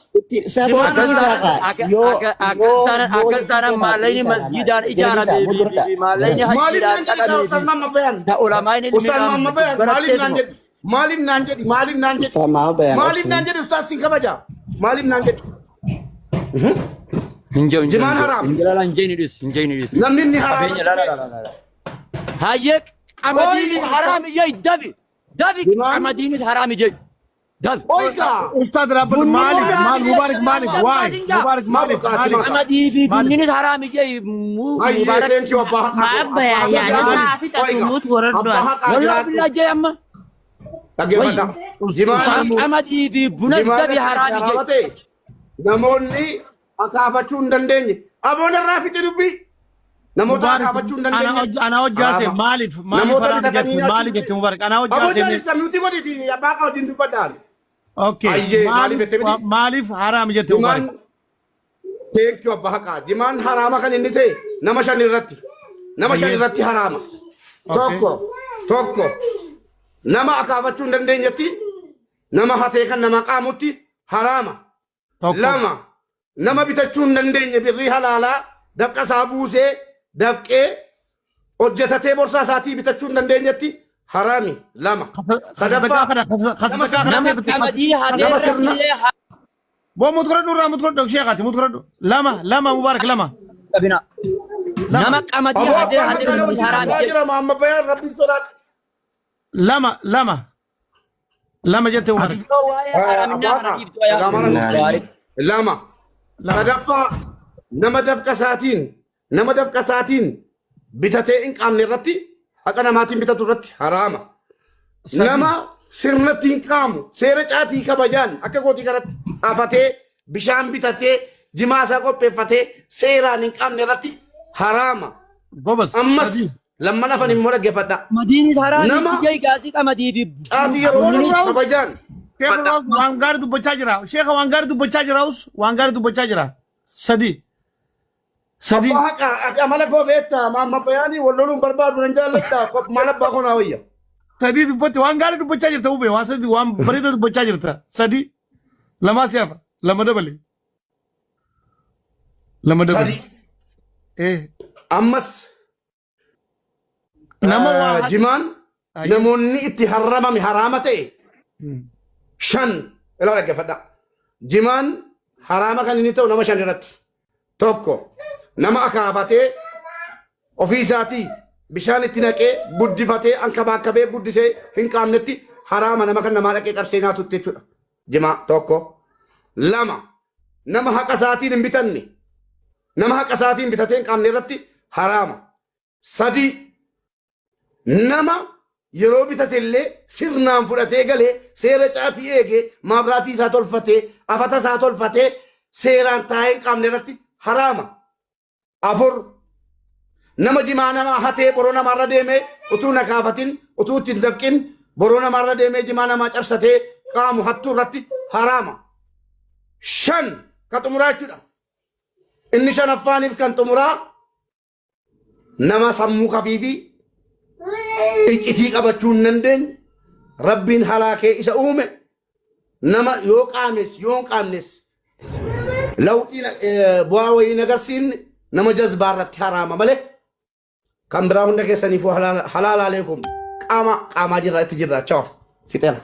akkas taanaan maallayni masjidaan ijaarame maallayni hajjiidhaan dhaqame ta ulamaayni ustaaz Mahammad Bayaan maaliif naan jedhi maaliif naan jedhi ustaaz sin kabaja maaliif naan jedhi jimaan haraam hinjeenidhis namni inni haraam hayyek amadiinis haraam iyyee dabi amadiinis haraam iyyee dabi oyka Ustaz Rabbul Malik Mubarak Malik why Mubarak Malik amadii fi bunninis haraam iyyee Mubarak thank you abba abba ya na fi ta tumut goroddo wallahi billahi jee amma dhaggeeffadha jimaan amadii fi bunas dabi haraam iyyee namoonni akaafachuu hin dandeenye aboon irraa fixe dubbii namoota akaafachuu hin dandeenye ana hojjaase maaliif haraam jettu maaliif jette Mubarak ana aboon hojjaase jaalisa nuti godhiti abbaa ka wajjin dubbadhaan okay maaliif haraam jette jimaan Mubarak thank you abba haqaa jimaan haraama kan inni ta'e nama shan irratti haraama tokko nama akaafachuu hin dandeenyetti nama hatee kan nama qaamutti haraama lama nama bitachuu hin dandeenye birrii halaalaa dafqa isaa buusee dafqee hojjetatee borsaa isaatii bitachuu hin dandeenyetti haraami lama sadaffaa nama amadii hatee Bo mutqoradhu sheekhaati mutqoradhu lama Mubarak lama qabina nama amadii hatee haraam iyyee jira Mahammad Bayaan rabbiin sodaadha lama jette Mubarak lama sadaffaa nama dafqa isaatiin bitatee hin qaamne irratti haqa namaatiin bitatu irratti haraama nama sirnatti hin qaamu seera caatii kabajaan akka gootii kanatti afatee bishaan bitatee jimaa isaa qopheeffatee seeraan hin qaamne irratti haraama ammas lamman afan immoo dhaggeeffadha madiinis haraam iyyee gaasii qamadii fi caatii yeroo kabajaan waan gaarii dubbachaa jira sheekha waan gaarii dubbachaa jira sadi amala koo beekta Mahammad Bayaanii walloluun barbaadu nan jaalladha maal abbaa konaa wayya sadi dubbatti waan gaarii dubbachaa jirta hubee waan sadi waan bareeda dubbachaa jirta sadi lamaa siyaafa lama dabale ammas jimaan namoonni itti harramame haraama ta'e shan ilaa dhaggeeffadha jimaan haraama kan inni ta'u nama shan irratti tokko nama akaafatee ofii isaatii bishaan itti naqee guddifatee ankabaakabee guddisee hin qaamnetti haraama nama kan namaa dhaqee qabsee nyaatutti jechuudha jimaa tokko lama nama haqa isaatiin hin bitanne nama haqa isaatiin bitatee hin qaamne irratti haraama sadi nama yeroo bitate illee sirnaan fudhatee galee seera caatii eegee maabraatii isaa tolfatee afata isaa tolfatee seeraan taa'ee hin qaamne irratti haraama afur nama jimaa nama hatee boroo namarra deeme utuu na kaafatin utuu ittiin dafqin boroo namarra deeme jimaa nama cabsatee qaamu hattuu irratti haraama. Shan ka xumuraa jechuudha. Inni shanaffaaniif kan xumuraa nama sammuu kafiifi iccitii qabachuu hin dandeenye rabbiin halaakee isa uume nama yoo qaames yoo qaamnes lawxii bu'aa wayii nagarsiinne nama jazbaa irratti haraama malee kan biraa hunda keessaniif halaal aleekum qaamaa jirra itti jirra chaaw fixeera.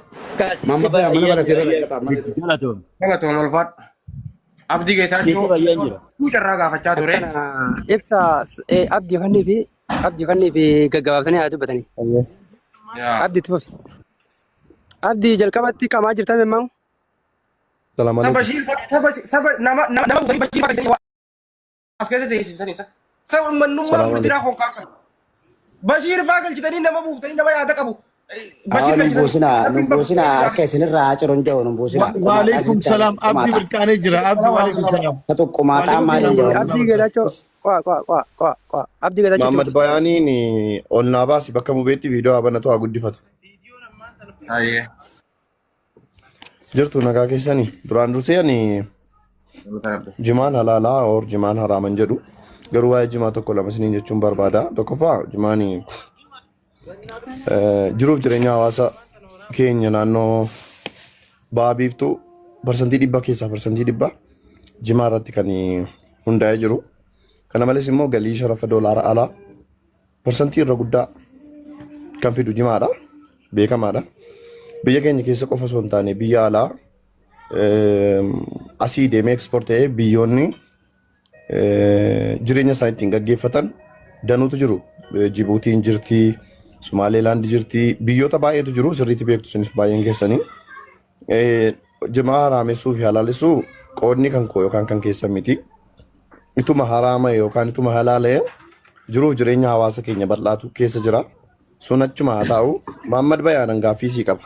Mamma bayaa mana bara keessa Galatoon ulfaadha. Abdii Geetaachoo tuu carraa gaafachaa ture. Ibsa abdii fannii fi gaggabaabatanii haa dubbatanii. Abdii tuufi. Abdii jalqabatti qamaa jirtame immoo. Saba nama bu'anii Bashiir fa'aa jedhanii as keessa teessisanii isa. Saba mannummaa murtiidhaa honkaa qabu. Bashiir fa'aa galchitanii nama buuftanii nama yaada qabu. Numbusina harka isinirraa ciruun jiru numbusina. Waalaikum salaam abdii birkaanee jira abdii waalaikum salaam. Tuqqumaata maaliin jiru. Abdii Geetaachoo abdii Geetaachoo. Muhammad Bayaaniin ol naa baasi bakka mubeetti viidiyoo abanatu haa guddifatu. Jirtu nagaa keessanii duraan dursee ani jimaan halaalaa or jimaan haraaman jedhu garuu waa'ee jimaa tokko lama isiniin jechuun barbaada. Tokkoffaa jimaanii jiruuf jireenya hawaasa keenya naannoo ba'aa biiftuu parsantii 100 keessaa parsantii 100 jimaa irratti kan hundaa'ee jiru. Kana malees immoo galii sharafa doolaara alaa parsantii irra guddaa kan fidu jimaadha. Beekamaadha. Biyya keenya keessa qofa osoo hin taane biyya alaa asii deemee ekspoort ta'ee biyyoonni jireenya isaa ittiin gaggeeffatan danuutu jiru. Jibuutiin jirti. Sumaaleelaand jirti biyyoota baay'eetu jiru sirriitti beektu sinis baay'een keessanii jimaa haraamessuu fi halaalessuu qoodni kan koo yookaan kan keessan miti ituma haraama yookaan ituma halaala'e jiruuf jireenya hawaasa keenya bal'aatu keessa jira sun achuma haa ta'u Muhammad Bayaanan gaaffii sii qaba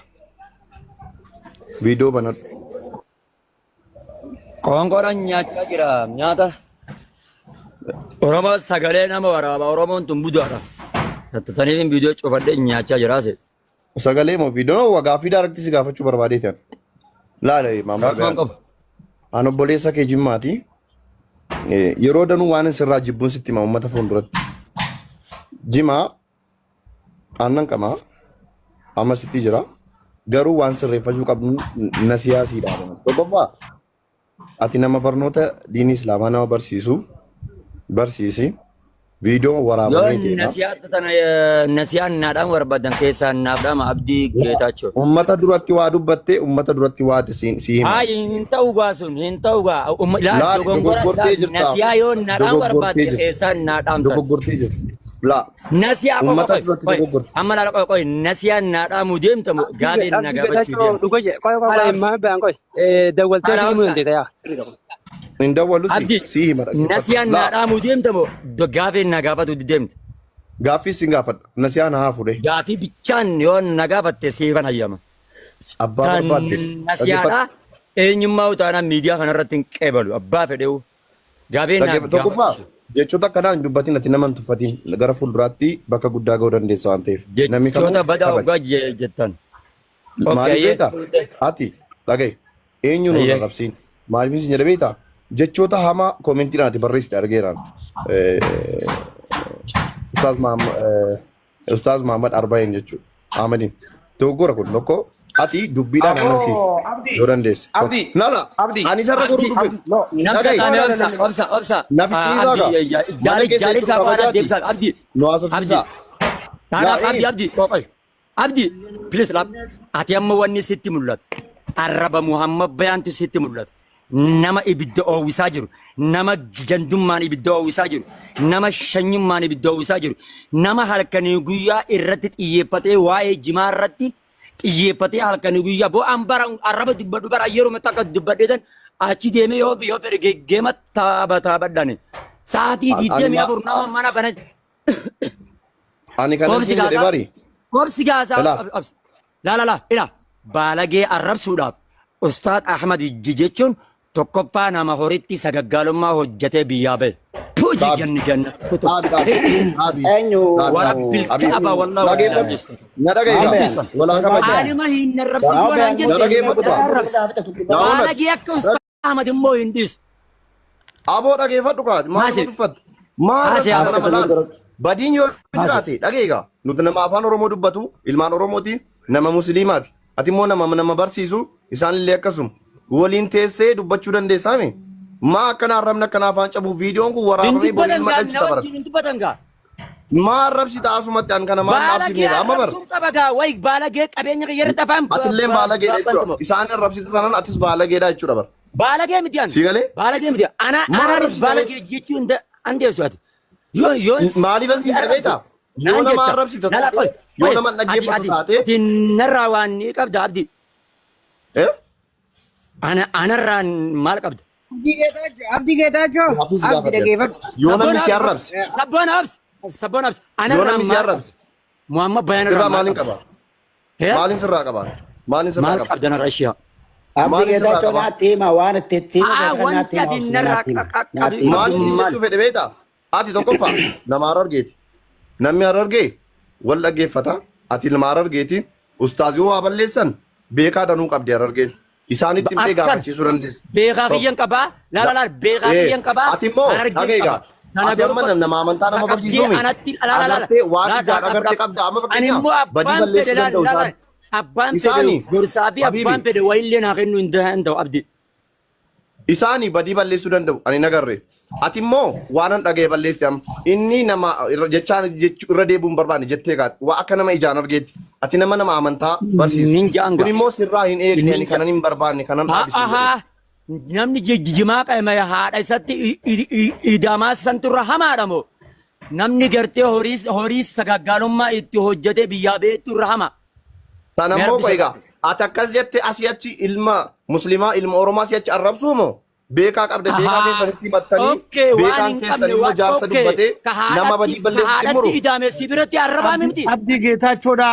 viidiyoo banadhu. Qoonqoodhaan nyaachaa jira nyaata Oromoo sagalee nama waraaba Oromoon tun budaadha. Tattaniin viidiyoo cufadhee nyaachaa jiraase. Sagalee moo viidiyoo gaaffii daaraktii si gaafachuu barbaadeetan. Laala Muhammad Bayaan. An obboleessa kee Jimmaati. Yeroo danuu waan sirraa jibbuun sitti hima uummata fuulduratti. Jimaa aannan qamaa amma sitti jira. Garuu waan sirreeffachuu qabnu na siyaasiidha. Tokkoffaa ati nama barnoota diinii islaamaa nama barsiisi. Viidiyoo waraabamee jira. Nasiyaan naadhaan barbaadan keessaa naafdhaama Abdii Geetaachoo. Uummata duratti waa dubbattee uummata duratti waa si hima. Hin ta'u gaa sun hin ta'u gaa. Dogoggortee jirta. Nasiyaa yoo naadhaan barbaadde keessaa naadhaan. Dogoggortee jirta. Laa. Nasiyaa qofa. Amma laala qoy nasiyaan naadhaamu deemtamu gaabeen nagaabachuu deemta. Dhugo je qoy maa baan qoy dawwaltee himu hin ta'e. Hin dawwalu si hima. Nasiyaan naadhaamu deemtamu gaabeen nagaafatu deemta. Gaaffii sin gaafadha. Nasiyaan haa fuudhee. Gaaffii bichaan yoo nagaafatte siifan hayyama. Abbaa barbaadde. Nasiyaadha eenyummaa utaanaa miidiyaa kanarratti hin qeebalu abbaa fedheewu. Gaabeen nagaafatu. Jechoota akkanaa hin dubbatin ati nama hin tuffatin gara fuulduraatti bakka guddaa ga'uu dandeessa waan ta'eef. Jechoota badaa ogaa jettan. Maaliif beektaa? Ati dhagaye eenyu nu qabsiin maaliif isin jedhe beektaa? Jechoota hamaa koomentiin ati barreessite argeeraan. Ustaaz Muhammad Arba'een jechuudha. Ahmadiin. Dogoggora kun tokko ati dubbiidhaan amansiisa yoo dandeesse. Nala ani sarara goruu dhufe. Obsa. Nafichiisaa gaa. Nu haasofsiisaa. Abdi, please lab. Ati amma wanni sitti mul'atu. Arraba Muhammad Bayaantu sitti mul'atu. Nama ibidda oowwisaa jiru. Nama gandummaan ibidda oowwisaa jiru. Nama shanyummaan ibidda oowwisaa jiru. Nama halkanii guyyaa irratti xiyyeeffatee waa'ee jimaa irratti xiyyeeffatee halkanii guyyaa bo'aan bara arraba dubbadhu bara yeroo mata akka dubbadheetan achi deemee yoo fedhe geema taabadhani. Sa'aatii 24 nama mana bana. Ani kan jedhe bari. Koobsi gaasaa la baalagee arrabsuudhaaf Ustaad Ahmad jechuun tokkoffaa nama horitti sagaggaalummaa hojjetee biyyaa bahe. Puji janni janna. Eenyu Warabbil Kaaba wallahi. Wala kabaja. Alima hinna rabsi wala jette. Wala giyakka Ustaz Ahmad immoo hindis. Aboo dhageeffadhu kaa maal dubbatu maal badiin yoo jiraate dhageega nuti nama afaan oromoo dubbatu ilmaan oromooti nama musliimaati ati immoo nama barsiisu isaan illee akkasuma waliin teessee dubbachuu dandeessaame maa akkana arrabna akkana afaan cabu viidiyoon kun waraabamee boriin madalchi tabara maa arrabsi taasumatti an kana maan dhaabsifneedha amma bara qabagaa way baalagee qabeenya qiyyaara xafaan atilleen baalageedha jechuudha isaan arrabsitu tanan atis baalageedha jechuudha bara Balagee midiyaan. Sigalee? Balagee midiyaan. Anaanis balagee jechuun andeessu ati. Yoo maaliif asii dhabeeta? Yoo nama arrabsitu taate yoo nama dhaggeeffatu taate. Dinarraa waan ni qabda abdi. Anarraa maal qabda? Abdi Geetaachoo. Abdi dhageeffadhu. Yoo namni si arrabsi. Sabboon absi. Yoo namni si arrabsi. Muhammad Bayanarraa. Sirraa maaliin qaba? Maaliin sirraa qaba? Maaliin sirraa qaba? Maal qabda narraa ishiyaa? Abdi Geetaachoo naatti hima waan itti hima naatti hima. Maaliin jechuu fedhe beektaa? Ati tokkoffaa nama Harargeeti. Namni Harargee wal dhaggeeffata. Ati ilma Harargeeti. Ustaazii waa balleessan beekaa danuu qabdi Harargeen. Isaanitti illee gaafachiisuu dandeessa. Beekaa kiyyan qabaa. Laala beekaa kiyyan qabaa. Ati immoo dhageegaa. Ati amma nama amantaa nama barsiisuumi. Agartee waan ijaan agartee qabda amma fakkeenyaaf badii balleessuu danda'u isaan. Abbaan fedhe gorsaa fi abbaan fedhe wayillee naa kennu hin danda'u abdi. Isaanii badii balleessuu danda'u ani nagarre. Ati immoo waan an dhagee balleessite amma inni nama jechaan irra deebuun barbaanne jettee kaate waa akka nama ijaan argeetti. Ati nama amantaa barsiisu. Kun immoo sirraa hin eegne kanan hin barbaanne kanan dhaabisisu. Namni jimaa qaama haadha isatti idamaa santurra hamaadha moo? Namni gartee horii sagaggaalummaa itti hojjetee biyyaa beekturra hama. Sana immoo egaa ati akkas jette asii achi ilma muslimaa ilma oromoo asii achi arrabsuu moo beekaa qabde beekaa keessatti himattanii beekaan keessanii immoo jaarsa dubbatee nama badii balleessutti muru. Idaame si biratti arrabaa miti. Abdii Geetaachoodha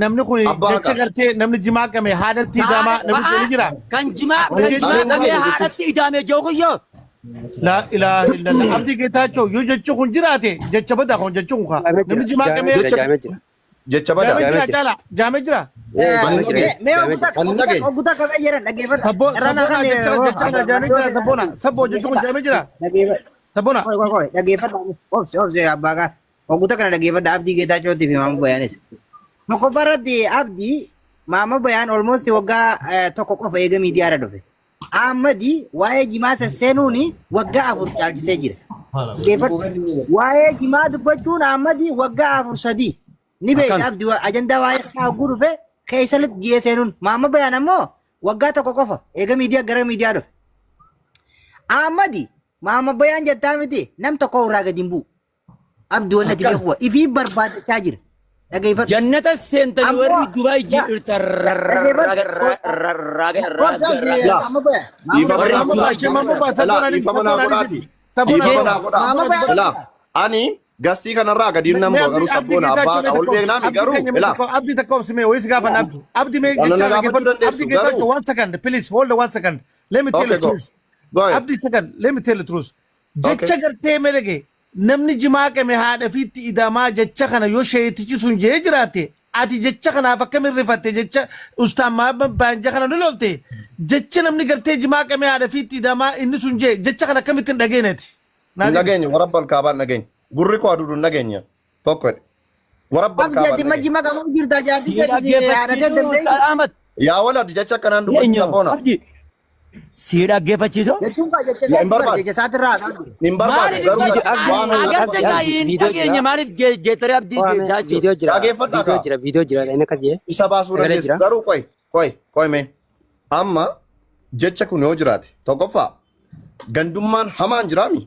namni kun jecha gartee namni jimaa qame haadhatti idamaa namni kun jira. Kan jimaa qame haadhatti idaame jiru kuyyoo. La ilaha illallah Abdii Geetaachoo yoo jechi kun jiraate jecha badaa kun jechi kun kaa namni jimaa qame jecha badaa jaame jira. Ogutaa kabe jiran dhageeffadhu. Sabboo jechuun jaame jira. Sabbona. Dhageeffadhu. Obsi abbaa kaa. Ogutaa kana dhageeffadhu Abdii Geetaachootii fi Maama Bayaanis. Tokko barratti Abdii Maama Bayaan almost waggaa tokko qofa eega miidiyaadha dhufe. Ahmadi waa'ee jimaa sesseenuuni waggaa 4 caalchisee jira. Waa'ee jimaa dubbachuun Ahmadi waggaa 4-3 ni beekna Abdii ajandaa waa'ee kanaa hogguu dhufe keessatti jiyee seenuun Maama Bayaan ammoo waggaa tokko qofa eega miidiyaa gara miidiyaa dhufe. Ahmadi Maama Bayaan jettaa miti nam tokko irraa gadi hin bu'u. Abdii wanna itti beekuwa ifii barbaadachaa jira. Jannata seentanii warri Dubaay jirta ani gastii kanarraa gadi namni garuu sabboona abbaa ol beeknaa mi garuu Abdii takka obsime wayis gaafan Abdii mee Abdii Geetaachoo 1 second please hold 1 second let me tell you the truth Abdii second let me tell you the truth jecha gartee melege namni jimaa qame haadha fiitti idamaa jecha kana yoo sheetichi sun jee jiraate ati jecha kanaaf akkamiin rifatte jecha ustaan baanja kana lololte jecha namni gartee jimaa qame haadha fiitti idamaa inni sun jee jecha kana akkamittiin dhageenyati. Nageenya warabbal kaabaan nageenya gurri koo aduudhuun nageenya tokko warabbal kaabaan. Jimaa qabu jirta jaartii yaa walad jecha kanaan dubbatu sabboona. Si dhaggeeffachiisoo? Hin barbaadu garuu agartee gaayiin dhageenya maaliif jeetaree Abdii Geetaachoo? Dhaggeeffadhaa Viidiyoo jira inni akkas jee. isa baasuu dandeessu garuu qoy mee amma jecha kun yoo jiraate tokkoffaa gandummaan hamaan jiraami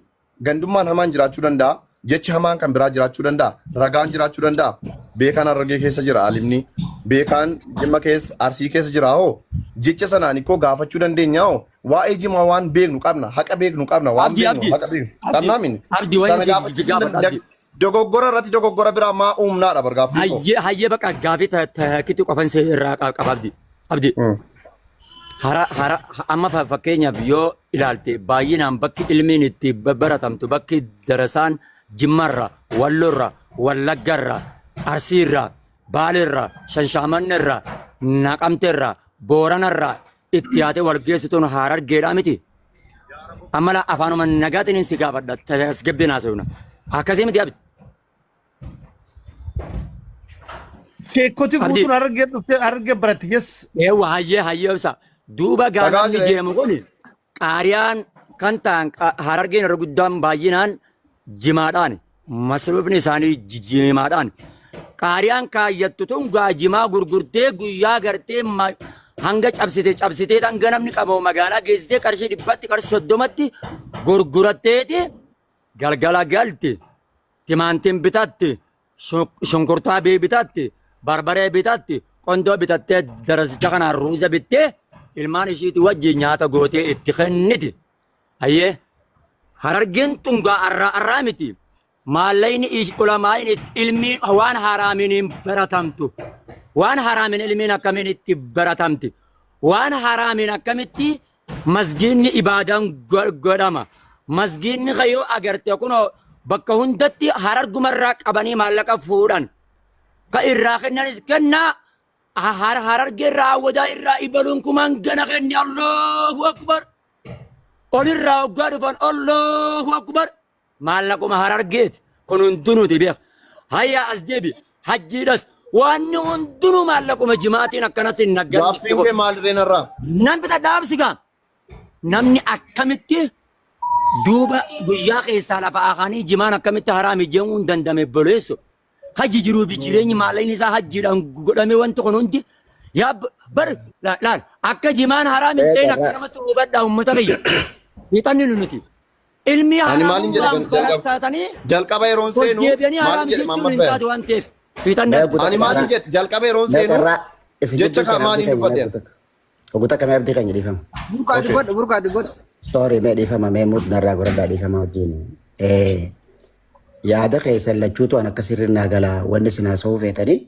gandummaan hamaan jiraachuu danda'a jechi hamaan kan biraa jiraachuu danda'a ragaan jiraachuu danda'a beekaan Harargee keessa jira alimni beekaan Jimma keessa Arsii keessa jira hoo jecha sanaan ikkoo gaafachuu dandeenya hoo waa'ee Jimaa waan beeknu qabna haqa beeknu qabna waan beeknu haqa beeknu qabnaa minni sana gaafachuu dogoggora irratti dogoggora biraa maa uumnaadha bargaafii hayyee bakka gaafii kitti qofan irraa qaba Abdii. amma fakkeenyaaf yoo ilaalte baay'inaan bakki ilmiin itti baratamtu bakki darasaan Jimmarra, Wallorra, Wallaggarra, Arsiirra, Baalirra, Shanshaamannirra, Naqamteerra, Booranarra itti yaate wal geessituun Harargeedhaa miti. Amma afaanuma nagaatiin si gaafadha tasgabbiin haasa'uuna. Akkasii miti abdi. Sheekoti guutuun Harargee baratti yes. Eewwa hayyee ibsa. Duuba gaafni deemu kun qaariyaan kan ta'an Harargeen irra guddaan baay'inaan jimaadhaan masruufni isaanii jimaadhaan qaariyaan kaayyattu tun jimaa gurgurtee guyyaa gartee hanga cabsitee hanga namni qabamu magaalaa geessitee qarshii 100 qarshii 30tti gurguratteeti galgala galti timaantiin bitatti shunkurtaa bitatti barbaree bitatti qondoo bitattee darasicha kanaan ruuza bittee ilmaan ishiiti wajjin nyaata gootee itti kenniti. Hayyee Harargeen tun arraa miti. Maallayni ulamaan ilmi waan haraamiin baratamtu. Waan haraamiin ilmiin akkamiin itti baratamti. Waan haraamiin akkamitti masgiinni ibaadaan godhama. Masgiinni kayyoo agarte kunoo bakka hundatti Harargumarraa qabanii maallaqa fuudhan. Ka irraa kennanis kennaa. Harargeerraa wadaa irraa ibaluun kumaan gana kenni Allahu Akbar. Olirraa waggaa dhufan Allahu Akbar. Maallaquma Harargeeti kun hundinuuti beek. Hayyaa as deebi hajjiidhas waan hundinuu maallaquma jimaatiin akkanatti hin naggan. Gaaffii kee maal reenarraa? Namni dhaabsigaa. Namni akkamitti duuba guyyaa keessaa lafa akaanii jimaan akkamitti haraami jemuun dandame boleessu. Haji jiruu fi jireenyi maallayni isaa hajjiidhaan godhame wanti kun hundi yaa bar laal akka jimaan haraami ta'in akka namatti hubadhaa uummata kiyya. Hiixanni nuti. Ilmi haraamummaan barattatanii jalqaba yeroon seenu maal jedhe Maamad Bayan? Ani maal jedhe jalqaba yeroon seenu jecha kamaanii dubbadeen. Oguta kami abdi kan dhiifama. Burkaati godhu. Sorry mee dhiifama mee mut narraa godhadhaa dhiifama wajjin. Yaada keessan lachuutu an akka sirriin naa galaa wanni sinaa sa'uu feetanii